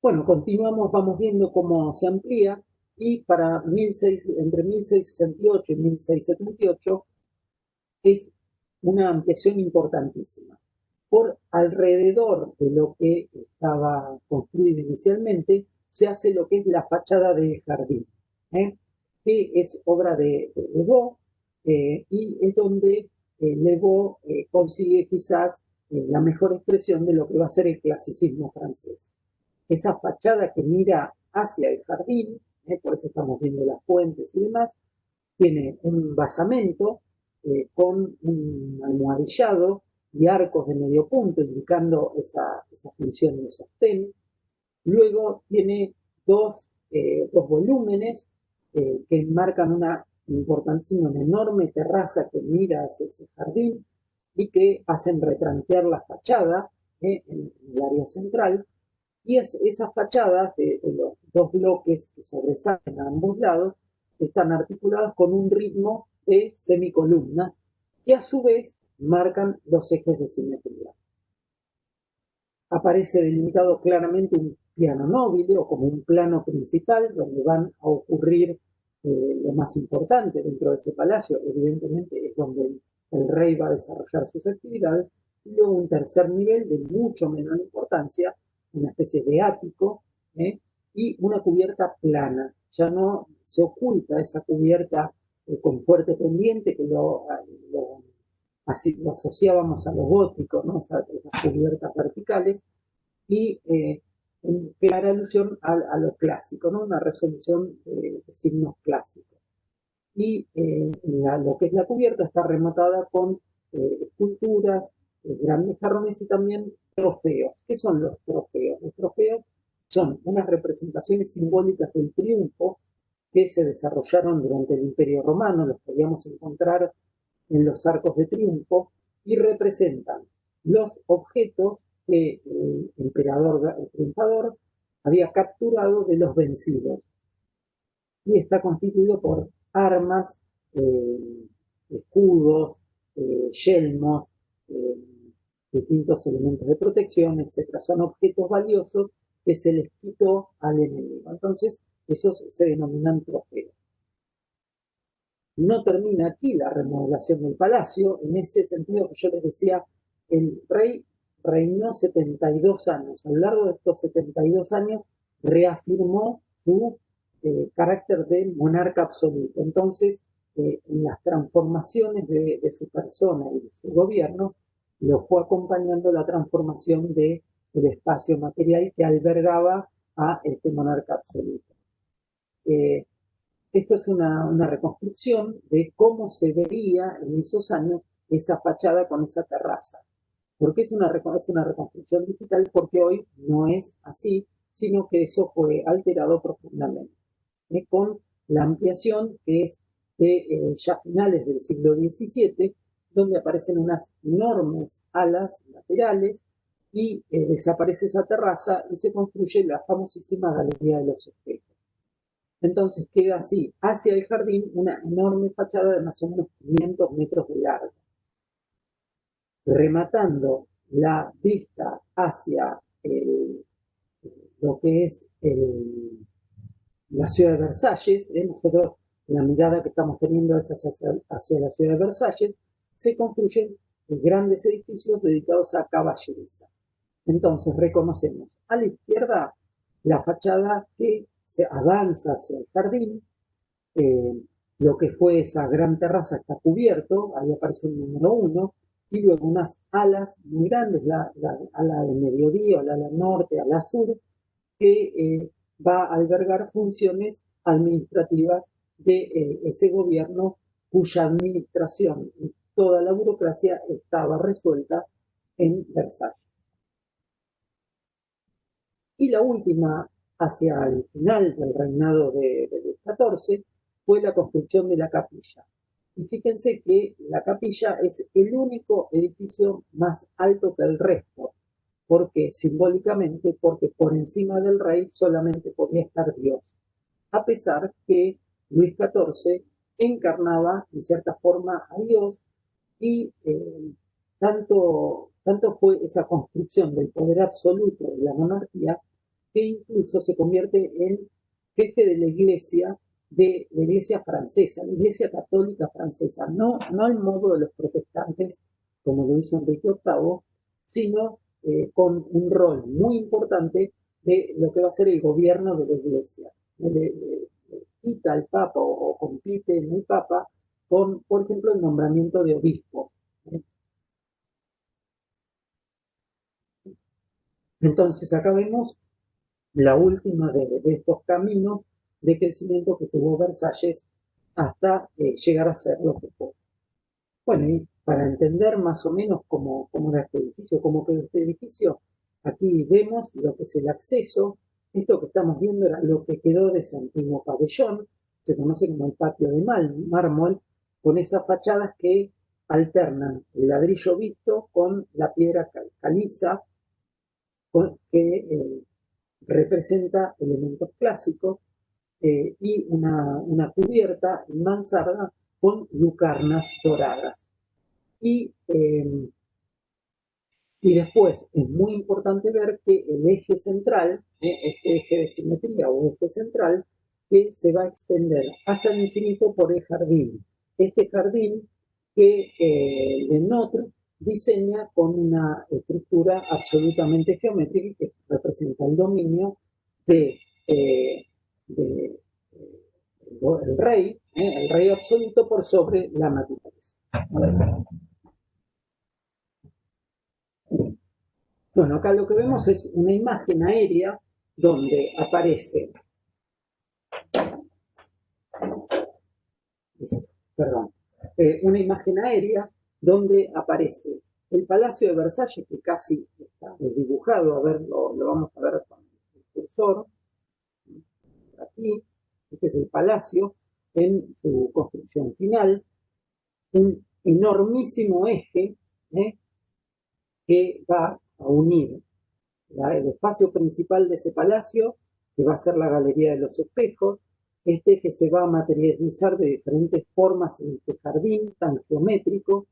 Bueno, continuamos, vamos viendo cómo se amplía, y entre 1668 y 1678 es una ampliación importantísima. Por alrededor de lo que estaba construido inicialmente, se hace lo que es la fachada de jardín, que es obra de Le Beau, y es donde Le Beau consigue quizás la mejor expresión de lo que va a ser el clasicismo francés. Esa fachada que mira hacia el jardín, por eso estamos viendo las fuentes y demás, tiene un basamento con un almohadillado y arcos de medio punto indicando esa función de sostén. Luego tiene dos volúmenes que enmarcan una importantísima, una enorme terraza que mira hacia ese jardín y que hacen retranquear la fachada en el área central. Y esas fachadas de los dos bloques que sobresalen a ambos lados están articuladas con un ritmo de semicolumnas que a su vez marcan los ejes de simetría. Aparece delimitado claramente un piano nobile o como un plano principal donde van a ocurrir lo más importante dentro de ese palacio. Evidentemente es donde el rey va a desarrollar sus actividades. Y luego un tercer nivel de mucho menor importancia, una especie de ático, y una cubierta plana. Ya no se oculta esa cubierta con fuerte pendiente que así lo asociábamos a lo gótico, ¿no? Esas cubiertas verticales, y en clara alusión a lo clásico, ¿no? Una resolución de signos clásicos. Y lo que es la cubierta está rematada con esculturas, grandes jarrones y también trofeos. ¿Qué son los trofeos? Los trofeos son unas representaciones simbólicas del triunfo que se desarrollaron durante el Imperio Romano, los podíamos encontrar en los arcos de triunfo, y representan los objetos que el emperador, el triunfador, había capturado de los vencidos. Y está constituido por armas, escudos, yelmos, eh, distintos elementos de protección, etc. Son objetos valiosos que se les quitó al enemigo. Entonces, esos se denominan trofeos. No termina aquí la remodelación del palacio, en ese sentido que yo les decía, el rey reinó 72 años. A lo largo de estos 72 años reafirmó su carácter de monarca absoluto. Entonces, en las transformaciones de su persona y de su gobierno, lo fue acompañando la transformación del espacio material que albergaba a este monarca absoluto. Esto es una reconstrucción de cómo se veía en esos años esa fachada con esa terraza. ¿Por qué es una reconstrucción digital? Porque hoy no es así, sino que eso fue alterado profundamente, con la ampliación que es de ya finales del siglo XVII, donde aparecen unas enormes alas laterales y desaparece esa terraza y se construye la famosísima Galería de los Espejos. Entonces queda así, hacia el jardín, una enorme fachada de más o menos 500 metros de largo, rematando la vista hacia lo que es la ciudad de Versalles. Nosotros, la mirada que estamos teniendo es hacia la ciudad de Versalles. Se construyen grandes edificios dedicados a caballeriza. Entonces reconocemos a la izquierda la fachada que se avanza hacia el jardín. Lo que fue esa gran terraza está cubierto, ahí aparece un número 1, y luego unas alas muy grandes, la ala de mediodía, la ala norte, ala sur, que va a albergar funciones administrativas de ese gobierno cuya administración y toda la burocracia estaba resuelta en Versalles. Y la última, hacia el final del reinado de Luis XIV, fue la construcción de la capilla. Y fíjense que la capilla es el único edificio más alto que el resto. ¿Por qué? Simbólicamente, porque por encima del rey solamente podía estar Dios. A pesar que Luis XIV encarnaba en cierta forma a Dios y tanto fue esa construcción del poder absoluto de la monarquía que incluso se convierte en jefe de la iglesia francesa, la iglesia católica francesa, no el modo de los protestantes como lo hizo Enrique VIII, sino con un rol muy importante de lo que va a ser el gobierno de la iglesia. Quita al papa o compite en el papa con, por ejemplo, el nombramiento de obispos. Entonces acá vemos la última de estos caminos de crecimiento que tuvo Versalles hasta llegar a ser lo que fue. Bueno, y para entender más o menos cómo era este edificio, cómo quedó este edificio, aquí vemos lo que es el acceso. Esto que estamos viendo era lo que quedó de ese antiguo pabellón, se conoce como el patio de mármol, con esas fachadas que alternan el ladrillo visto con la piedra caliza, que representa elementos clásicos, y una cubierta en mansarda con lucarnas doradas. Y después es muy importante ver que el eje central, este eje de simetría o eje central, que se va a extender hasta el infinito por el jardín. Este jardín que Lenotre diseña con una estructura absolutamente geométrica que representa el dominio del rey, el rey absoluto por sobre la naturaleza. Bueno, acá lo que vemos es una imagen aérea donde aparece, perdón, una imagen aérea donde aparece el Palacio de Versalles, que casi está desdibujado, a ver, lo vamos a ver con el cursor, aquí, este es el palacio en su construcción final, un enormísimo eje que va a unir el espacio principal de ese palacio, que va a ser la Galería de los Espejos, este eje se va a materializar de diferentes formas en este jardín tan geométrico,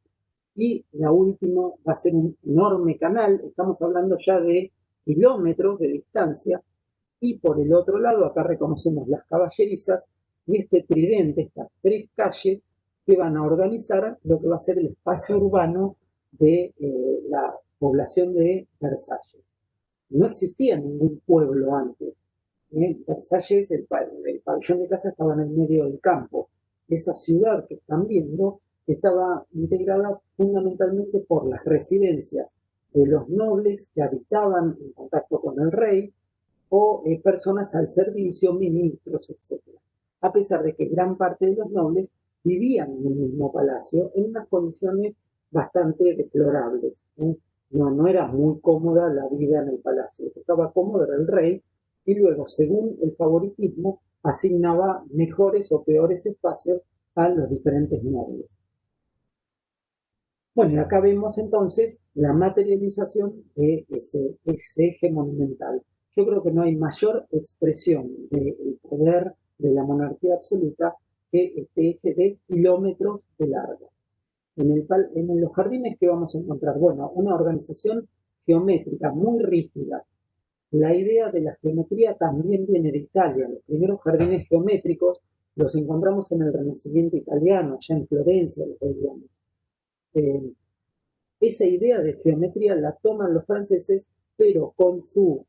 y la última va a ser un enorme canal, estamos hablando ya de kilómetros de distancia, y por el otro lado, acá reconocemos las caballerizas y este tridente, estas tres calles que van a organizar lo que va a ser el espacio urbano de la población de Versalles. No existía ningún pueblo antes. Versalles, el pabellón de casa estaba en el medio del campo. Esa ciudad que están viendo estaba integrada fundamentalmente por las residencias de los nobles que habitaban en contacto con el rey o personas al servicio, ministros, etc. A pesar de que gran parte de los nobles vivían en el mismo palacio en unas condiciones bastante deplorables. No era muy cómoda la vida en el palacio. Lo que estaba cómodo era el rey, y luego, según el favoritismo, asignaba mejores o peores espacios a los diferentes nobles. Bueno, y acá vemos entonces la materialización de ese eje monumental. Yo creo que no hay mayor expresión del poder de la monarquía absoluta que este eje de kilómetros de largo. En los jardines, ¿qué vamos a encontrar? Bueno, una organización geométrica muy rígida. La idea de la geometría también viene de Italia. Los primeros jardines geométricos los encontramos en el Renacimiento italiano, ya en Florencia, los veíamos. Esa idea de geometría la toman los franceses, pero con su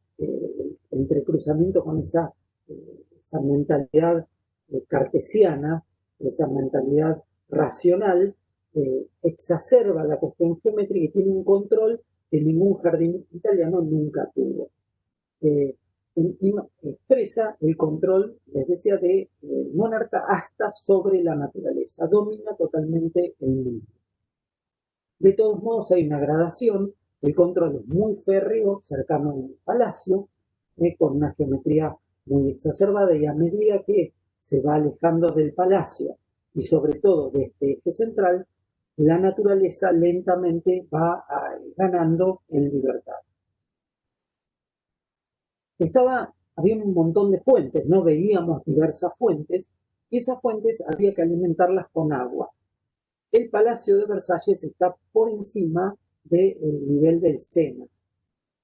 entrecruzamiento con esa mentalidad cartesiana, esa mentalidad racional, exacerba la cuestión geométrica y tiene un control que ningún jardín italiano nunca tuvo. Expresa el control, les decía, de monarca hasta sobre la naturaleza, domina totalmente el mundo. De todos modos hay una gradación, el control es muy férreo, cercano al palacio, con una geometría muy exacerbada, y a medida que se va alejando del palacio y sobre todo de este eje central, la naturaleza lentamente va ganando en libertad. Había un montón de fuentes, ¿no? Veíamos diversas fuentes, y esas fuentes había que alimentarlas con agua. El Palacio de Versalles está por encima del nivel del Sena,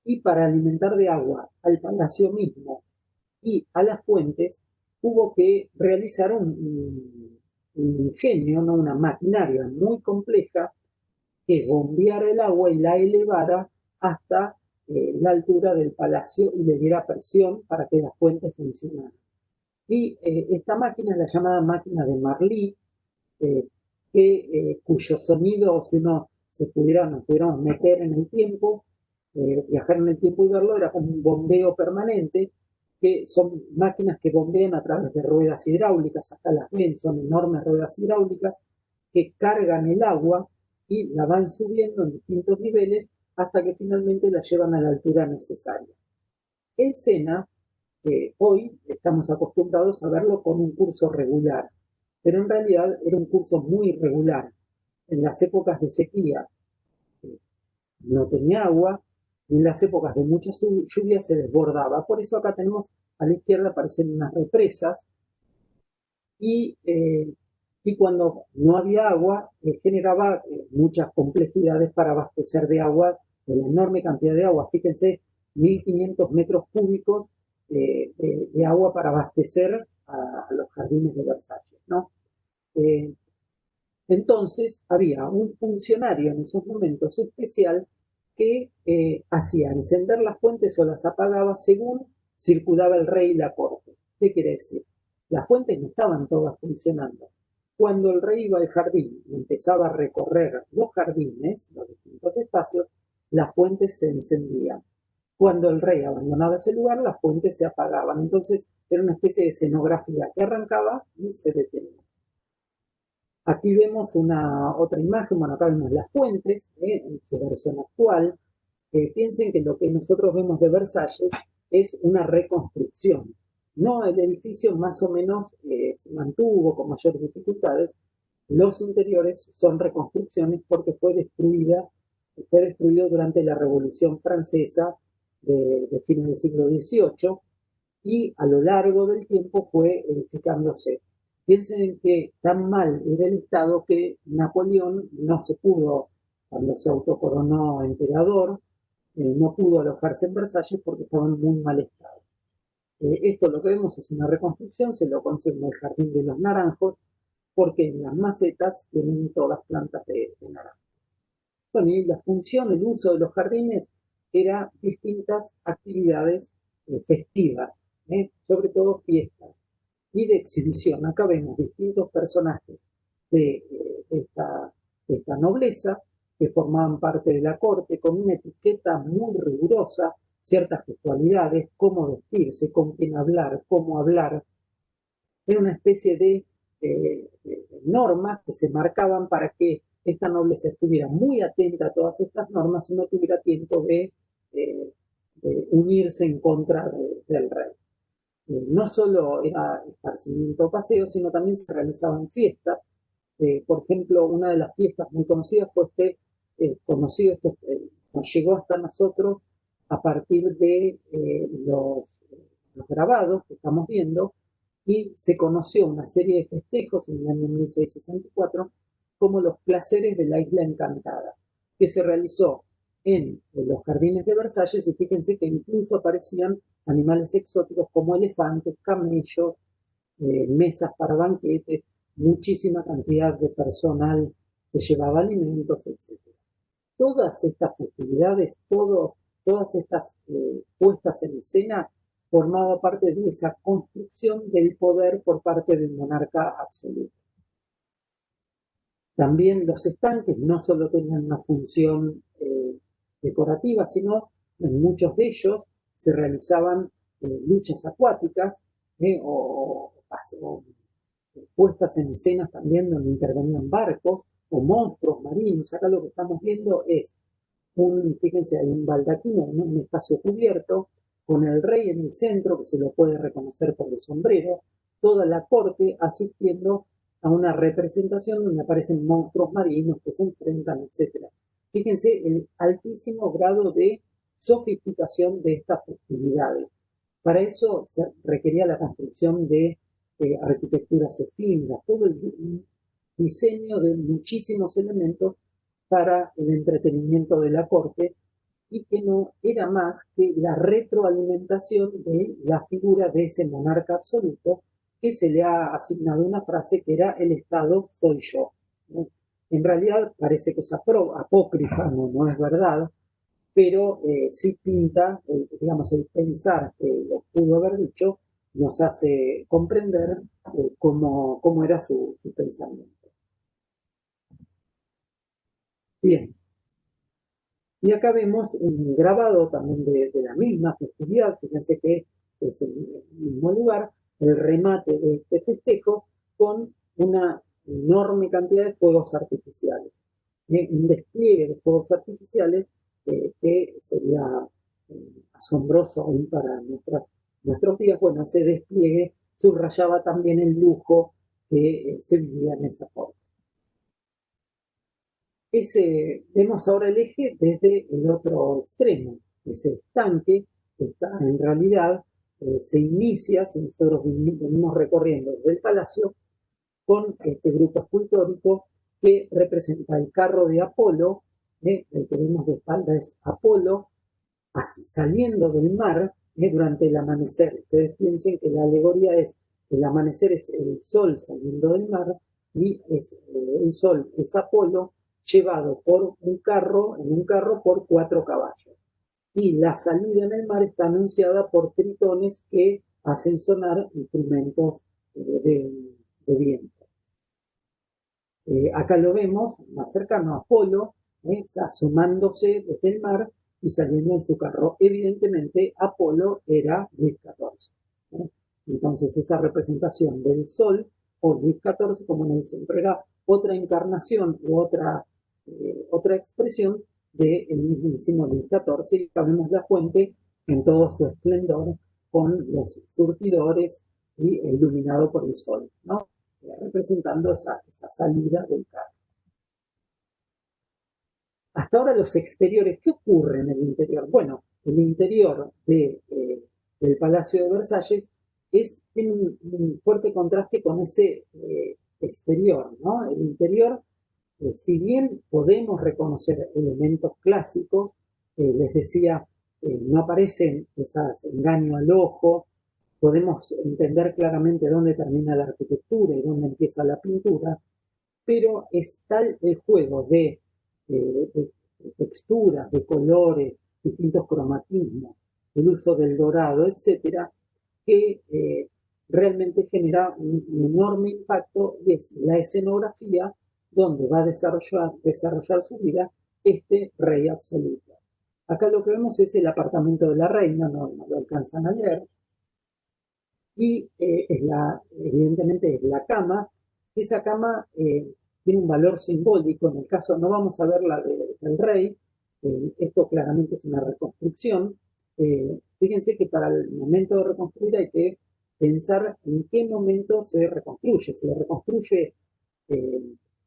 y para alimentar de agua al palacio mismo y a las fuentes hubo que realizar un ingenio, ¿no? Una maquinaria muy compleja que bombeara el agua y la elevara hasta la altura del palacio y le diera presión para que las fuentes funcionaran. Y esta máquina es la llamada máquina de Marly, cuyo sonido, si nos pudiéramos meter en el tiempo, viajar en el tiempo y verlo, era como un bombeo permanente, que son máquinas que bombean a través de ruedas hidráulicas. Acá las ven, son enormes ruedas hidráulicas que cargan el agua y la van subiendo en distintos niveles hasta que finalmente la llevan a la altura necesaria. El Sena, hoy estamos acostumbrados a verlo con un curso regular, pero en realidad era un curso muy irregular. En las épocas de sequía no tenía agua, y en las épocas de mucha lluvia se desbordaba. Por eso acá tenemos a la izquierda aparecen unas represas, y cuando no había agua generaba muchas complejidades para abastecer de agua, de la enorme cantidad de agua. Fíjense, 1.500 metros cúbicos de agua para abastecer a los jardines de Versalles, ¿no? Entonces había un funcionario en esos momentos especial que hacía encender las fuentes o las apagaba según circulaba el rey y la corte. ¿Qué quiere decir? Las fuentes no estaban todas funcionando. Cuando el rey iba al jardín y empezaba a recorrer los jardines, los distintos espacios, las fuentes se encendían. Cuando el rey abandonaba ese lugar, las fuentes se apagaban. Entonces era una especie de escenografía que arrancaba y se detenía. Aquí vemos otra imagen, bueno, acá vemos las fuentes en su versión actual. Piensen que lo que nosotros vemos de Versalles es una reconstrucción. No, el edificio más o menos se mantuvo con mayores dificultades. Los interiores son reconstrucciones porque fue destruido durante la Revolución Francesa de fines del siglo XVIII y a lo largo del tiempo fue edificándose. Piensen que tan mal era el Estado que Napoleón no se pudo, cuando se autocoronó emperador, no pudo alojarse en Versalles porque estaba en muy mal estado. Esto lo que vemos es una reconstrucción, se lo consigue en el Jardín de los Naranjos, porque en las macetas tienen todas plantas de naranjo. Bueno, y la función, el uso de los jardines era distintas actividades festivas, sobre todo fiestas y de exhibición. Acá vemos distintos personajes de esta nobleza que formaban parte de la corte con una etiqueta muy rigurosa, ciertas gestualidades, cómo vestirse, con quién hablar, cómo hablar. Era una especie de normas que se marcaban para que esta nobleza estuviera muy atenta a todas estas normas y no tuviera tiempo de unirse en contra del rey. No solo era esparcimiento o paseo, sino también se realizaban fiestas. Por ejemplo, una de las fiestas muy conocidas fue nos llegó hasta nosotros a partir de los grabados que estamos viendo, y se conoció una serie de festejos en el año 1664 como los placeres de la isla encantada, que se realizó en los jardines de Versalles, y fíjense que incluso aparecían animales exóticos como elefantes, camellos, mesas para banquetes, muchísima cantidad de personal que llevaba alimentos, etc. Todas estas festividades, todas estas puestas en escena, formaba parte de esa construcción del poder por parte del monarca absoluto. También los estanques no solo tenían una función decorativa, sino en muchos de ellos se realizaban luchas acuáticas o puestas en escenas también donde intervenían barcos o monstruos marinos. Acá lo que estamos viendo es fíjense, hay un baldaquino en un espacio cubierto, con el rey en el centro, que se lo puede reconocer por el sombrero, toda la corte asistiendo a una representación donde aparecen monstruos marinos que se enfrentan, etc. Fíjense el altísimo grado de sofisticación de estas festividades. Para eso se requería la construcción de arquitecturas efímeras, todo el diseño de muchísimos elementos para el entretenimiento de la corte, y que no era más que la retroalimentación de la figura de ese monarca absoluto, que se le ha asignado una frase que era: el Estado soy yo. En realidad parece que es apócrifa, no es verdad, pero sí pinta, digamos, el pensar que lo pudo haber dicho, nos hace comprender cómo era su pensamiento. Bien, y acá vemos un grabado también de la misma festividad. Fíjense que es el mismo lugar, el remate de este festejo con una enorme cantidad de fuegos artificiales. Un despliegue de fuegos artificiales que sería asombroso aún para nuestros días. Bueno, ese despliegue subrayaba también el lujo que se vivía en esa forma. Vemos ahora el eje desde el otro extremo. Ese estanque está en realidad, se inicia, si nosotros venimos recorriendo desde el palacio, con este grupo escultórico que representa el carro de Apolo. El que vemos de espalda es Apolo, así, saliendo del mar durante el amanecer. Ustedes piensen que la alegoría es: el amanecer es el sol saliendo del mar, y el sol es Apolo llevado en un carro por 4 caballos. Y la salida en el mar está anunciada por tritones que hacen sonar instrumentos de viento. Acá lo vemos más cercano a Apolo, asomándose desde el mar, y saliendo en su carro. Evidentemente, Apolo era Luis XIV. ¿Eh? Entonces, esa representación del Sol o Luis XIV como en el centro era otra encarnación u otra expresión del mismísimo Luis XIV, y vemos la fuente en todo su esplendor con los surtidores y iluminado por el sol, ¿no? Representando esa salida del carro. Hasta ahora los exteriores, ¿qué ocurre en el interior? Bueno, el interior del Palacio de Versalles tiene un fuerte contraste con ese exterior, ¿no? El interior, si bien podemos reconocer elementos clásicos, les decía, no aparecen esos engaños al ojo, podemos entender claramente dónde termina la arquitectura y dónde empieza la pintura, pero es tal el juego de texturas, de colores, distintos cromatismos, el uso del dorado, etcétera, que realmente genera un enorme impacto, y es la escenografía donde va a desarrollar su vida este rey absoluto. Acá lo que vemos es el apartamento de la reina, no lo alcanzan a leer, y evidentemente es la cama. Esa cama tiene un valor simbólico. En el caso, no vamos a ver la del rey, esto claramente es una reconstrucción. Fíjense que para el momento de reconstruir hay que pensar en qué momento se reconstruye. Se reconstruye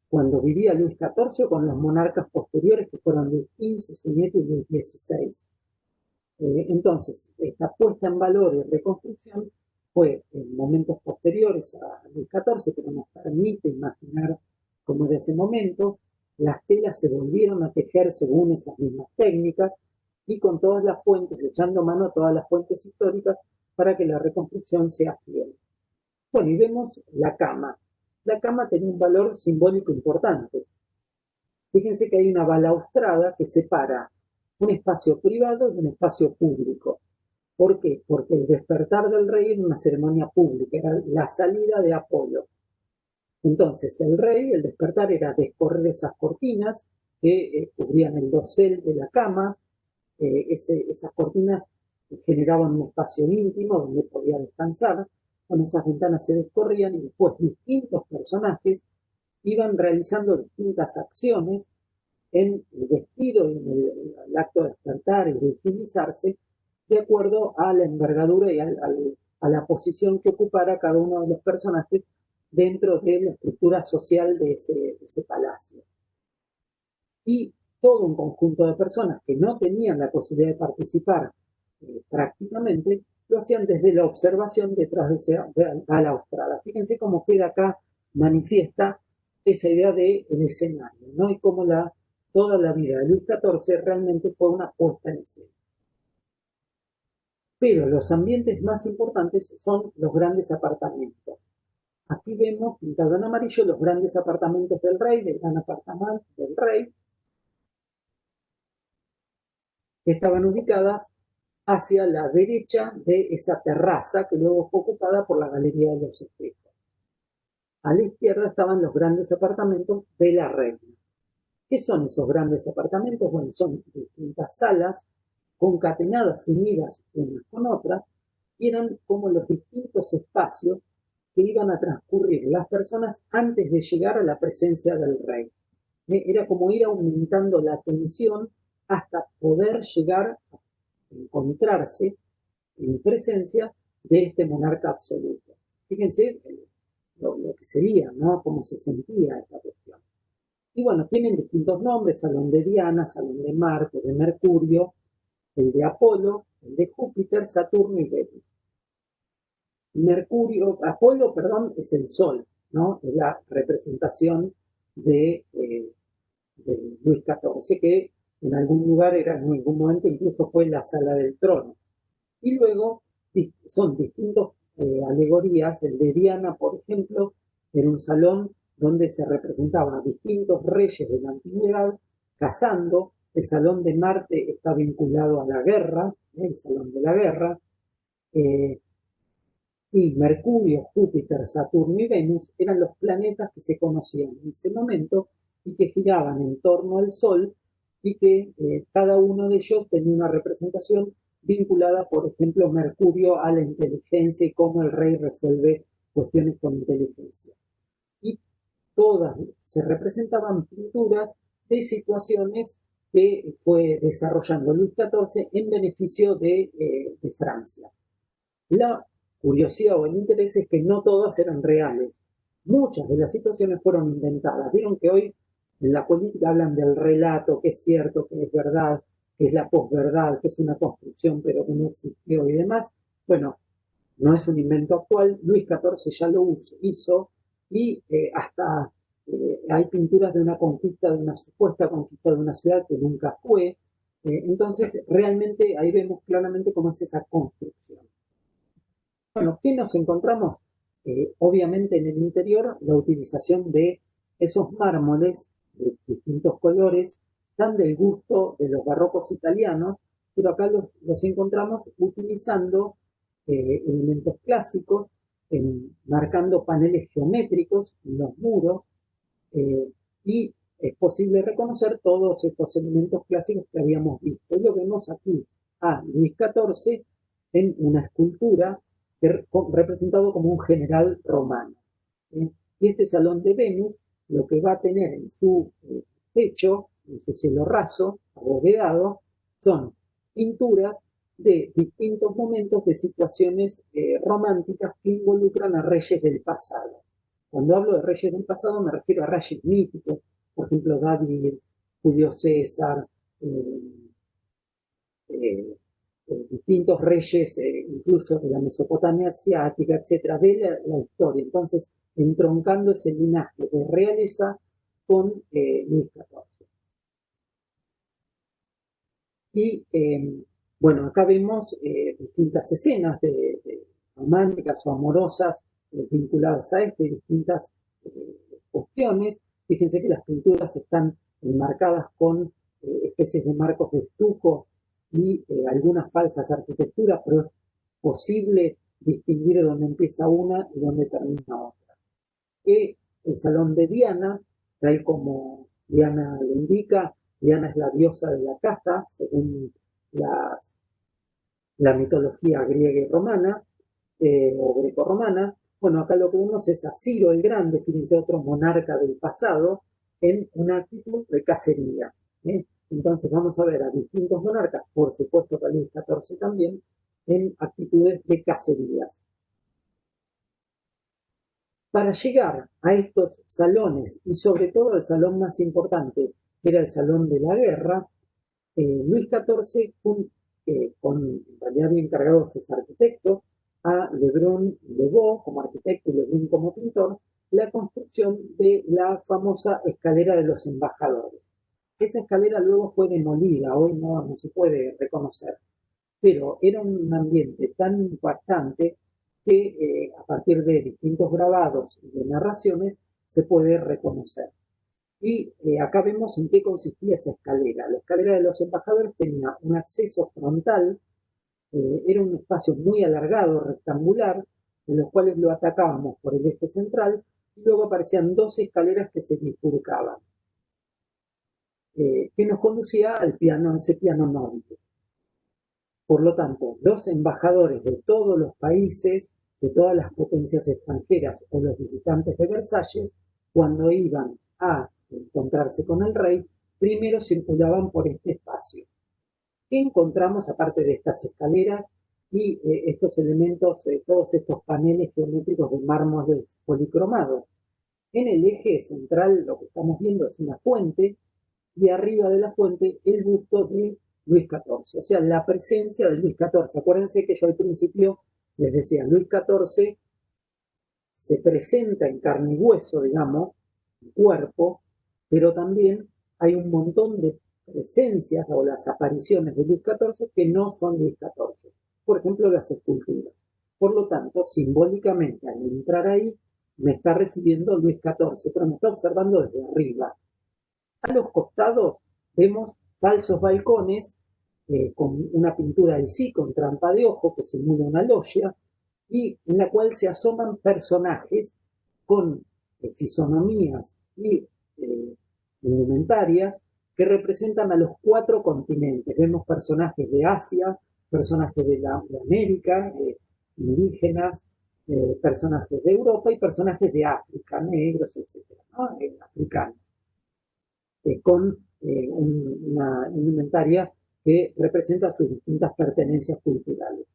cuando vivía Luis XIV o con los monarcas posteriores, que fueron Luis XV, su nieto, y Luis XVI. Entonces, esta puesta en valor y reconstrucción fue en momentos posteriores a Luis XIV, pero nos permite imaginar cómo era ese momento. Las telas se volvieron a tejer según esas mismas técnicas y con todas las fuentes, echando mano a todas las fuentes históricas para que la reconstrucción sea fiel. Bueno, y vemos la cama. La cama tenía un valor simbólico importante. Fíjense que hay una balaustrada que separa un espacio privado de un espacio público. ¿Por qué? Porque el despertar del rey era una ceremonia pública, era la salida de Apolo. Entonces el rey, el despertar era descorrer esas cortinas que cubrían el dosel de la cama. Esas cortinas generaban un espacio íntimo donde podía descansar. Con esas ventanas se descorrían y después distintos personajes iban realizando distintas acciones en el vestido y en el acto de despertar y de higienizarse, de acuerdo a la envergadura y a la posición que ocupara cada uno de los personajes dentro de la estructura social de ese palacio. Y todo un conjunto de personas que no tenían la posibilidad de participar prácticamente, lo hacían desde la observación detrás de esa balaustrada. Fíjense cómo queda acá manifiesta esa idea del escenario, ¿no? Y cómo toda la vida de Luis XIV realmente fue una puesta en escena. Pero los ambientes más importantes son los grandes apartamentos. Aquí vemos pintado en amarillo los grandes apartamentos del rey, del gran apartamento del rey, que estaban ubicadas hacia la derecha de esa terraza que luego fue ocupada por la Galería de los Espejos. A la izquierda estaban los grandes apartamentos de la reina. ¿Qué son esos grandes apartamentos? Bueno, son distintas salas concatenadas, unidas unas con otras, y eran como los distintos espacios que iban a transcurrir las personas antes de llegar a la presencia del rey. Era como ir aumentando la tensión hasta poder llegar a encontrarse en presencia de este monarca absoluto. Fíjense lo que sería, ¿no? Cómo se sentía esta cuestión. Y bueno, tienen distintos nombres: salón de Diana, salón de Marte, de Mercurio, el de Apolo, el de Júpiter, Saturno y Venus. Apolo, perdón, es el Sol, ¿no? Es la representación de Luis XIV, que en algún lugar en algún momento incluso fue la sala del trono. Y luego son distintas alegorías. El de Diana, por ejemplo, era un salón donde se representaban a distintos reyes de la antigüedad cazando. El salón de Marte está vinculado a la guerra, el salón de la guerra. Y Mercurio, Júpiter, Saturno y Venus eran los planetas que se conocían en ese momento y que giraban en torno al Sol y que cada uno de ellos tenía una representación vinculada, por ejemplo, Mercurio a la inteligencia y cómo el rey resuelve cuestiones con inteligencia. Y todas se representaban pinturas de situaciones que fue desarrollando Luis XIV en beneficio de Francia. La curiosidad o el interés es que no todas eran reales. Muchas de las situaciones fueron inventadas. Vieron que hoy en la política hablan del relato, que es cierto, que es verdad, que es la posverdad, que es una construcción pero que no existió y demás. Bueno, no es un invento actual. Luis XIV ya lo hizo y hasta hay pinturas de una conquista, de una supuesta conquista de una ciudad que nunca fue. Entonces, realmente ahí vemos claramente cómo es esa construcción. Bueno, ¿qué nos encontramos? Obviamente en el interior la utilización de esos mármoles de distintos colores, tan del gusto de los barrocos italianos, pero acá los encontramos utilizando elementos clásicos, marcando paneles geométricos en los muros, y es posible reconocer todos estos elementos clásicos que habíamos visto. Y lo vemos aquí a Luis XIV en una escultura representado como un general romano. Y este salón de Venus lo que va a tener en su techo, en su cielo raso, abovedado, son pinturas de distintos momentos de situaciones románticas que involucran a reyes del pasado. Cuando hablo de reyes del pasado me refiero a reyes míticos, por ejemplo David, Julio César, eh, eh, distintos reyes, incluso de la Mesopotamia asiática, etcétera, de la historia. Entonces, entroncando ese linaje de realeza con Luis XIV. Y bueno, acá vemos distintas escenas románticas o amorosas vinculadas a distintas cuestiones. Fíjense que las pinturas están enmarcadas con especies de marcos de estuco y algunas falsas arquitecturas, pero es posible distinguir dónde empieza una y dónde termina otra. El salón de Diana, tal como Diana lo indica, Diana es la diosa de la caza, según la mitología griega y romana, o greco-romana. Bueno, acá lo que vemos es a Ciro el Grande, fíjense, otro monarca del pasado, en una actitud de cacería. Entonces vamos a ver a distintos monarcas, por supuesto que a Luis XIV también, en actitudes de cacerías. Para llegar a estos salones, y sobre todo el salón más importante, que era el salón de la guerra, Luis XIV, en realidad había encargado a sus arquitectos, a Lebrun-Levaux como arquitecto y Lebrun como pintor, la construcción de la famosa escalera de los embajadores. Esa escalera luego fue demolida, hoy no se puede reconocer, pero era un ambiente tan impactante que a partir de distintos grabados y de narraciones se puede reconocer. Y acá vemos en qué consistía esa escalera. La escalera de los embajadores tenía un acceso frontal, era un espacio muy alargado, rectangular, en los cuales lo atacábamos por el eje central, y luego aparecían dos escaleras que se bifurcaban, que nos conducía al piano, ese piano nórdico. Por lo tanto, los embajadores de todos los países, de todas las potencias extranjeras o los visitantes de Versalles, cuando iban a encontrarse con el rey, primero circulaban por este espacio. ¿Qué encontramos aparte de estas escaleras y estos elementos, todos estos paneles geométricos de mármol policromados? En el eje central lo que estamos viendo es una fuente y arriba de la fuente el busto de Luis XIV, o sea, la presencia de Luis XIV. Acuérdense que yo al principio les decía, Luis XIV se presenta en carne y hueso, digamos, en cuerpo, pero también hay un montón de presencias o las apariciones de Luis XIV que no son Luis XIV. Por ejemplo, las esculturas. Por lo tanto, simbólicamente, al entrar ahí, me está recibiendo Luis XIV, pero me está observando desde arriba. A los costados vemos falsos balcones con una pintura ahí sí, con trampa de ojo que simula una logia, y en la cual se asoman personajes con fisonomías y indumentarias que representan a los 4 continentes. Vemos personajes de Asia, personajes de América, indígenas, personajes de Europa y personajes de África, negros, etcétera, ¿no? Africanos, con una indumentaria que representa sus distintas pertenencias culturales.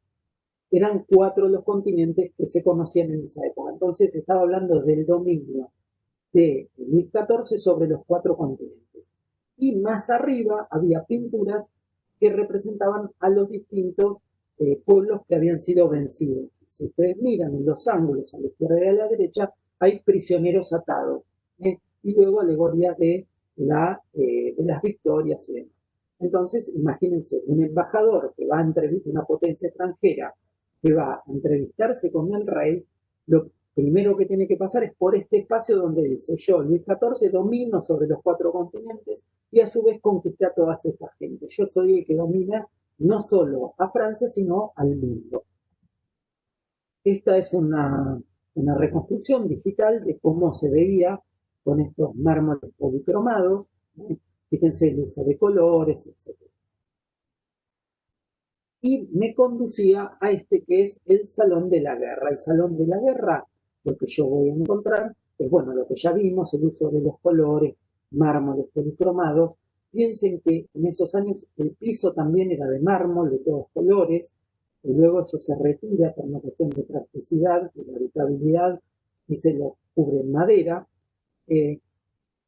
Eran 4 los continentes que se conocían en esa época. Entonces estaba hablando del dominio de Luis XIV sobre los 4 continentes. Y más arriba había pinturas que representaban a los distintos pueblos que habían sido vencidos. Si ustedes miran en los ángulos a la izquierda y a la derecha, hay prisioneros atados, y luego alegorías de las victorias y demás. Entonces, imagínense, un embajador que va a entrevistar una potencia extranjera, que va a entrevistarse con el rey, lo primero que tiene que pasar es por este espacio donde dice: yo, Luis XIV, domino sobre los 4 continentes y a su vez conquisté a todas estas gentes. Yo soy el que domina no solo a Francia, sino al mundo. Esta es una reconstrucción digital de cómo se veía con estos mármoles policromados. Fíjense el uso de colores, etc. Y me conducía a este que es el Salón de la Guerra. El Salón de la Guerra, lo que yo voy a encontrar es, bueno, lo que ya vimos, el uso de los colores, mármoles policromados. Piensen que en esos años el piso también era de mármol, de todos colores, y luego eso se retira por una cuestión de practicidad, de habitabilidad, y se lo cubre en madera.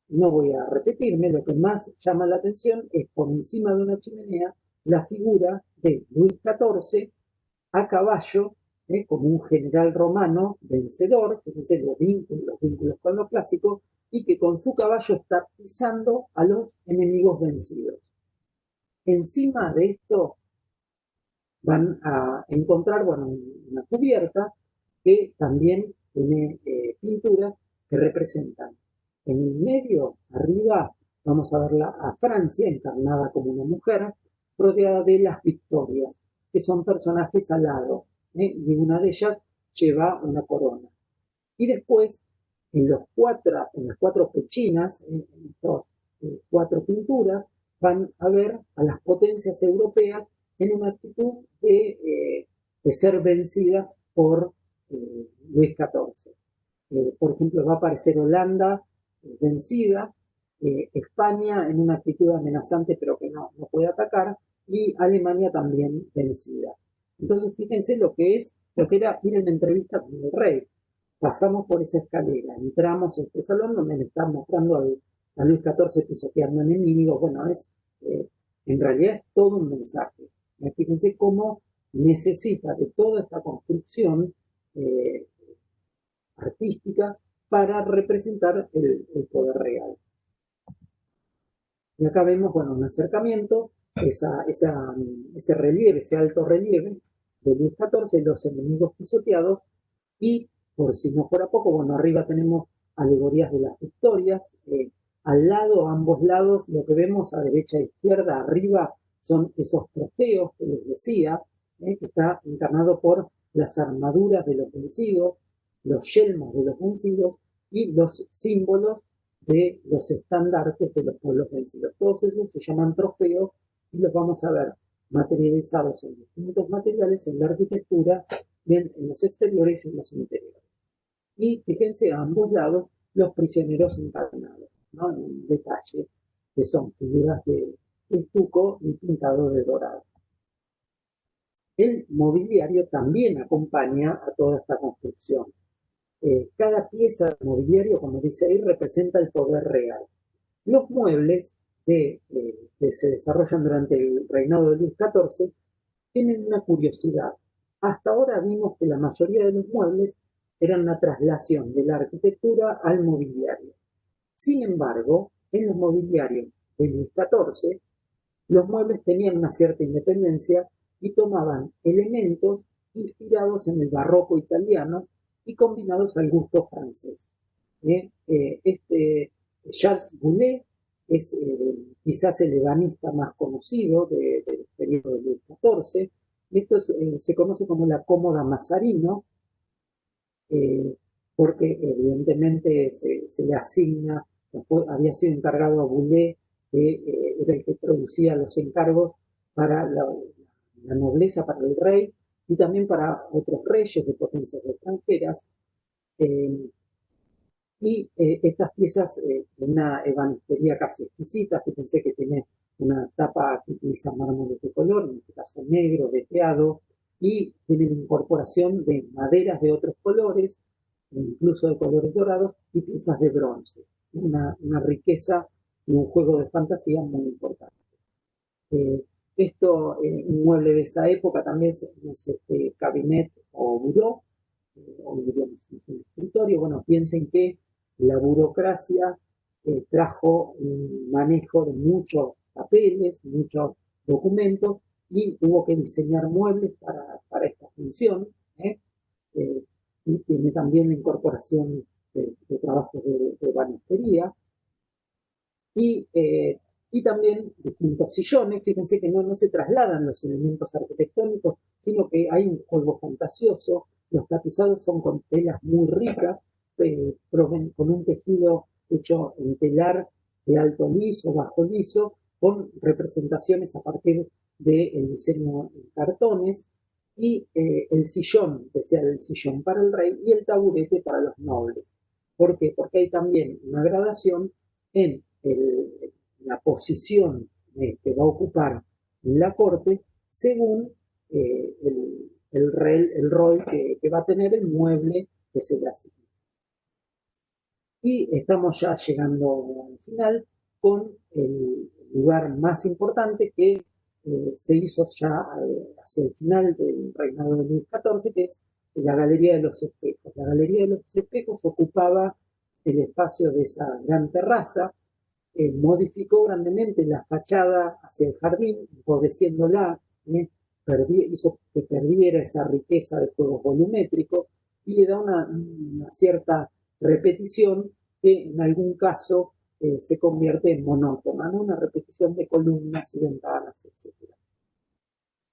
No voy a repetirme, lo que más llama la atención es por encima de una chimenea la figura de Luis XIV a caballo, como un general romano vencedor, fíjense los vínculos con lo clásico, y que con su caballo está pisando a los enemigos vencidos. Encima de esto van a encontrar, bueno, una cubierta que también tiene pinturas que representan. En el medio, arriba, vamos a verla a Francia, encarnada como una mujer, rodeada de las victorias, que son personajes alados, y una de ellas lleva una corona. Y después, en las 4 pechinas, en estas 4 pinturas, van a ver a las potencias europeas en una actitud de ser vencidas por Luis XIV. Por ejemplo, va a aparecer Holanda vencida, España en una actitud amenazante pero que no puede atacar, y Alemania también vencida. Entonces fíjense lo que era ir en entrevista con el rey. Pasamos por esa escalera, entramos en este salón donde le están mostrando a Luis XIV pisoteando enemigos. Bueno, en realidad es todo un mensaje. Fíjense cómo necesita de toda esta construcción artística para representar el poder real. Y acá vemos, bueno, un acercamiento, ese relieve, ese alto relieve de Luis XIV, los enemigos pisoteados, y por si no fuera poco, bueno, arriba tenemos alegorías de las victorias, al lado, a ambos lados, lo que vemos a derecha e izquierda, arriba, son esos trofeos que les decía, que está encarnado por las armaduras de los vencidos, los yelmos de los vencidos y los símbolos de los estandartes de los pueblos vencidos. Todos esos se llaman trofeos y los vamos a ver materializados en distintos materiales, en la arquitectura, bien en los exteriores y en los interiores. Y fíjense a ambos lados los prisioneros encadenados, ¿no? En detalle, que son figuras de estuco y pintado de dorado. El mobiliario también acompaña a toda esta construcción. Cada pieza de mobiliario, como dice ahí, representa el poder real. Los muebles que se desarrollan durante el reinado de Luis XIV tienen una curiosidad. Hasta ahora vimos que la mayoría de los muebles eran una traslación de la arquitectura al mobiliario. Sin embargo, en los mobiliarios de Luis XIV, los muebles tenían una cierta independencia y tomaban elementos inspirados en el barroco italiano y combinados al gusto francés. Charles Boulet es quizás el ebanista más conocido del periodo de Luis XIV. Esto se conoce como la cómoda Mazarino, porque evidentemente se le asigna, había sido encargado a Boulet que era el que producía los encargos para la nobleza, para el rey y también para otros reyes de potencias extranjeras. Estas piezas, una ebanistería casi exquisita, fíjense que tiene una tapa que utiliza mármoles de color, en este caso negro, veteado, y tiene la incorporación de maderas de otros colores, incluso de colores dorados, y piezas de bronce. Una riqueza y un juego de fantasía muy importante. Un mueble de esa época también es este cabinet o buró, o diríamos es un escritorio. Bueno, piensen que la burocracia trajo un manejo de muchos papeles, muchos documentos, y hubo que diseñar muebles para esta función. Y tiene también la incorporación de trabajos de banistería. Y también distintos sillones. Fíjense que no se trasladan los elementos arquitectónicos, sino que hay un juego fantasioso. Los tapizados son con telas muy ricas, con un tejido hecho en telar de alto liso, bajo liso, con representaciones a partir del diseño en cartones, y el sillón, que sea el sillón para el rey, y el taburete para los nobles. ¿Por qué? Porque hay también una gradación en la posición que va a ocupar en la corte según el rol que va a tener el mueble que se le asigna. Y estamos ya llegando al final con el lugar más importante que se hizo ya hacia el final del reinado de Luis XIV, que es la Galería de los Espejos. La Galería de los Espejos ocupaba el espacio de esa gran terraza. Modificó grandemente la fachada hacia el jardín, empobreciéndola, hizo que perdiera esa riqueza de juegos volumétricos y le da una cierta repetición que en algún caso se convierte en monótona, ¿no? Una repetición de columnas y ventanas, etc.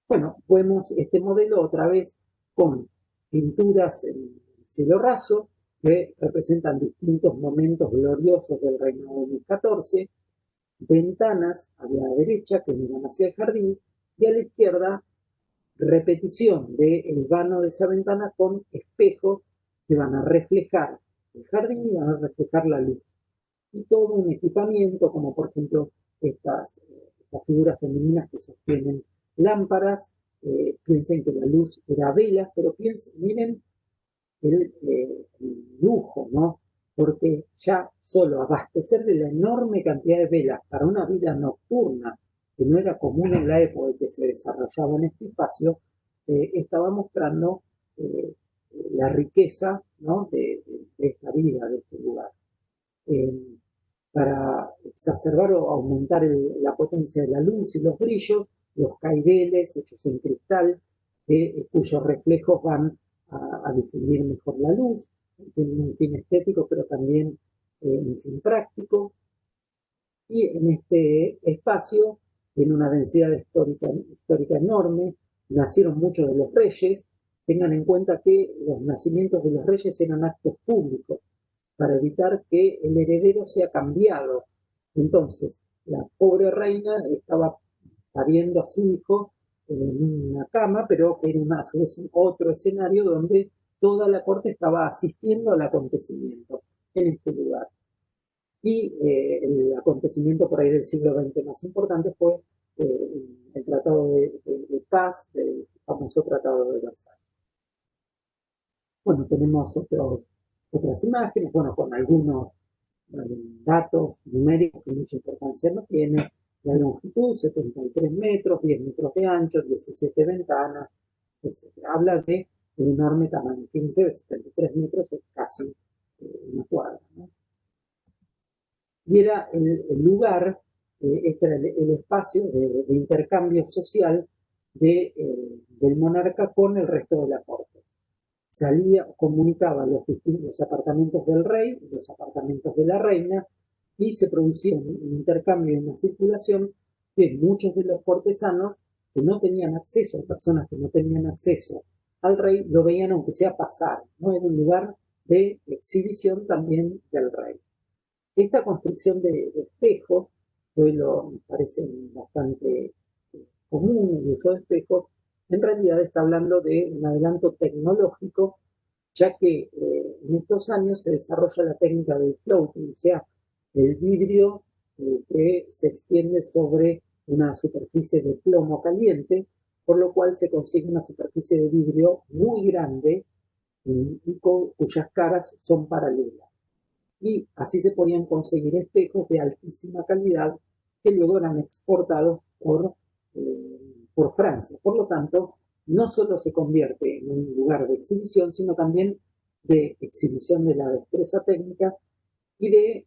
Bueno, vemos este modelo otra vez con pinturas en cielo raso, que representan distintos momentos gloriosos del reinado de Luis XIV, ventanas a la derecha que miran hacia el jardín, y a la izquierda repetición del vano de esa ventana con espejos que van a reflejar el jardín y van a reflejar la luz. Y todo un equipamiento, como por ejemplo estas figuras femeninas que sostienen lámparas. Piensen que la luz era velas, pero miren el lujo, ¿no? Porque ya solo abastecer de la enorme cantidad de velas para una vida nocturna, que no era común en la época que se desarrollaba en este espacio, estaba mostrando la riqueza, ¿no? de esta vida, de este lugar. Para exacerbar o aumentar la potencia de la luz y los brillos, los caireles hechos en cristal, cuyos reflejos van a difundir mejor la luz, tienen un fin estético, pero también un fin práctico. Y en este espacio, tiene una densidad histórica enorme, nacieron muchos de los reyes. Tengan en cuenta que los nacimientos de los reyes eran actos públicos, para evitar que el heredero sea cambiado. Entonces, la pobre reina estaba pariendo a su hijo en una cama, pero era a su vez otro escenario donde toda la corte estaba asistiendo al acontecimiento en este lugar. Y el acontecimiento por ahí del siglo XX más importante fue el Tratado de Paz, el famoso Tratado de Versalles. Bueno, tenemos otras imágenes, bueno, con algunos datos numéricos que mucha importancia no tiene. La longitud, 73 metros, 10 metros de ancho, 17 ventanas, etc. Habla de un enorme tamaño. Fíjense, de 73 metros es casi una cuadra, ¿no? Y era el lugar, este era el espacio de intercambio social del monarca con el resto de la corte. Comunicaba los apartamentos del rey, los apartamentos de la reina, y se producía un intercambio y una circulación que muchos de los cortesanos que no tenían acceso, personas que no tenían acceso al rey, lo veían aunque sea pasar, ¿no? Era un lugar de exhibición también del rey. Esta construcción de espejos hoy me parece bastante común el uso de espejos, en realidad está hablando de un adelanto tecnológico, ya que en estos años se desarrolla la técnica del floating, o sea, el vidrio que se extiende sobre una superficie de plomo caliente, por lo cual se consigue una superficie de vidrio muy grande y cuyas caras son paralelas. Y así se podían conseguir espejos de altísima calidad que luego eran exportados por Francia. Por lo tanto, no solo se convierte en un lugar de exhibición, sino también de exhibición de la destreza técnica y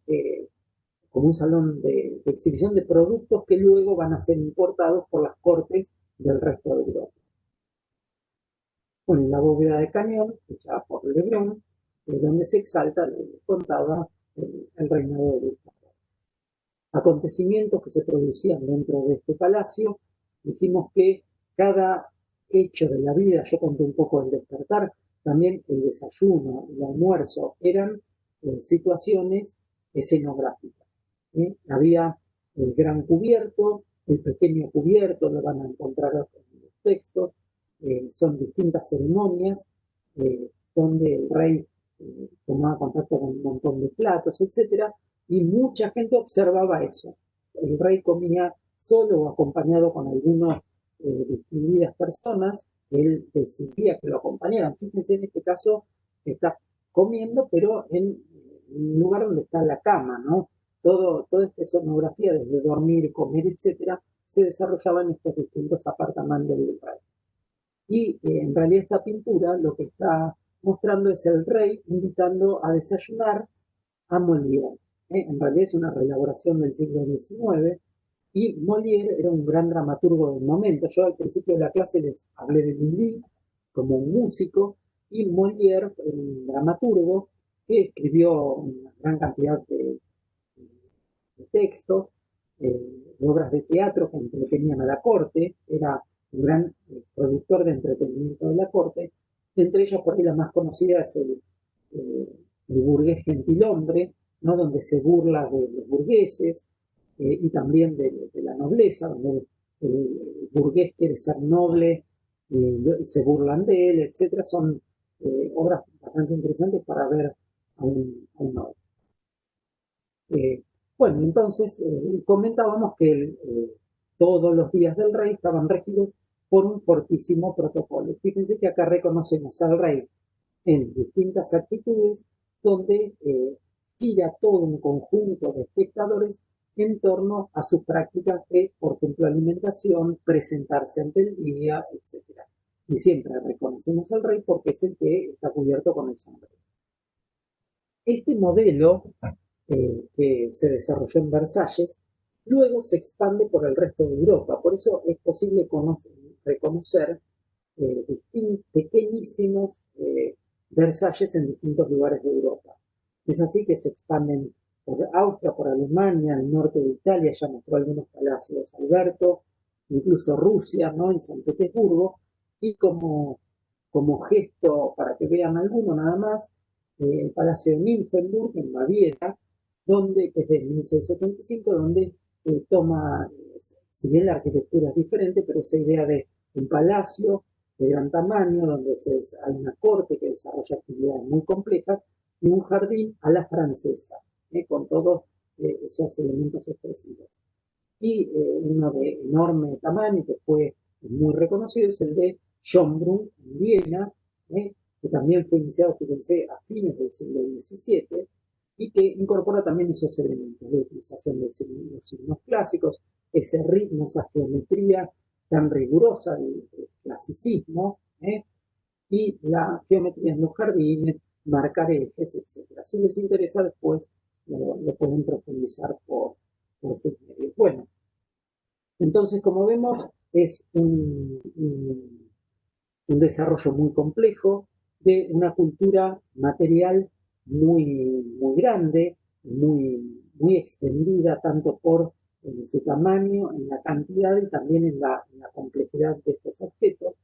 como un salón de exhibición de productos que luego van a ser importados por las cortes del resto de Europa. Bueno, la bóveda de cañón, hecha por Lebrun, donde se exalta, les contaba, el reinado de Gustavo. Acontecimientos que se producían dentro de este palacio, dijimos que cada hecho de la vida, yo conté un poco el despertar, también el desayuno, el almuerzo, eran situaciones escenográficas. Había el gran cubierto, el pequeño cubierto, lo van a encontrar en los textos, son distintas ceremonias donde el rey tomaba contacto con un montón de platos, etcétera, y mucha gente observaba eso. El rey comía solo o acompañado con algunas distinguidas personas que él decidía que lo acompañaran. Fíjense, en este caso está comiendo, pero en un lugar donde está la cama, ¿no? Toda esta escenografía, desde dormir, comer, etcétera, se desarrollaba en estos distintos apartamentos del rey. Y en realidad esta pintura lo que está mostrando es el rey invitando a desayunar a Molière. En realidad es una reelaboración del siglo XIX y Molière era un gran dramaturgo del momento. Yo al principio de la clase les hablé de Lully como un músico y Molière fue un dramaturgo que escribió una gran cantidad de textos, de obras de teatro que entretenían a la corte, era un gran productor de entretenimiento de la corte. Entre ellas, por ahí la más conocida es el burgués gentilhombre, ¿no? Donde se burla de los burgueses y también de la nobleza, donde el burgués quiere ser noble, se burlan de él, etc. Son obras bastante interesantes para ver a un noble. Bueno, entonces comentábamos que todos los días del rey estaban regidos por un fortísimo protocolo. Fíjense que acá reconocemos al rey en distintas actitudes donde gira todo un conjunto de espectadores en torno a sus prácticas de, por ejemplo, alimentación, presentarse ante el día, etc. Y siempre reconocemos al rey porque es el que está cubierto con el sombrero. Este modelo que se desarrolló en Versalles, luego se expande por el resto de Europa. Por eso es posible reconocer pequeñísimos Versalles en distintos lugares de Europa. Es así que se expanden por Austria, por Alemania, el norte de Italia, ya mostró algunos palacios Alberto, incluso Rusia, ¿no? En San Petersburgo, y como gesto, para que vean alguno nada más, el Palacio de Nymphenburg en Baviera, donde desde 1675, donde toma, si bien la arquitectura es diferente, pero esa idea de un palacio de gran tamaño, donde hay una corte que desarrolla actividades muy complejas, y un jardín a la francesa, con todos esos elementos expresivos. Y uno de enorme tamaño, que fue muy reconocido, es el de Schönbrunn, en Viena, que también fue iniciado, fíjense, a fines del siglo XVII, y que incorpora también esos elementos de utilización de los signos clásicos, ese ritmo, esa geometría tan rigurosa del clasicismo, y la geometría en los jardines, marcar ejes, etc. Si les interesa, después lo pueden profundizar por sus medios. Bueno, entonces, como vemos, es un desarrollo muy complejo de una cultura material muy grande, muy extendida, tanto por su tamaño, en la cantidad y también en la complejidad de estos objetos.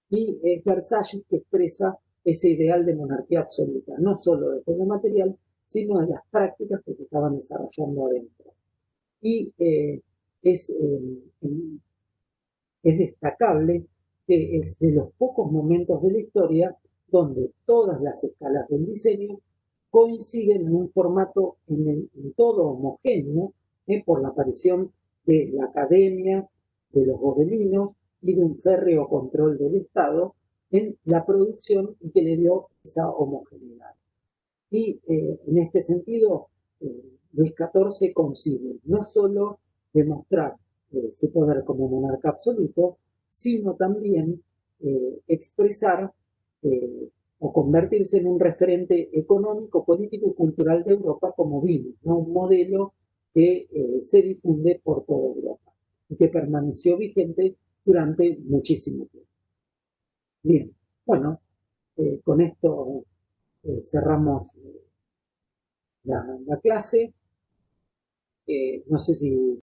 Y es Versalles que expresa ese ideal de monarquía absoluta, no solo de todo material, sino de las prácticas que se estaban desarrollando adentro. y es, es destacable que es de los pocos momentos de la historia donde todas las escalas del diseño coinciden en un formato en todo homogéneo, por la aparición de la academia, de los gobelinos y de un férreo control del Estado en la producción y que le dio esa homogeneidad. Y en este sentido, Luis XIV consigue no solo demostrar su poder como monarca absoluto, sino también expresar o convertirse en un referente económico, político y cultural de Europa como vino, ¿no? Un modelo que se difunde por toda Europa y que permaneció vigente durante muchísimo tiempo. Bien, bueno, con esto cerramos la clase. No sé si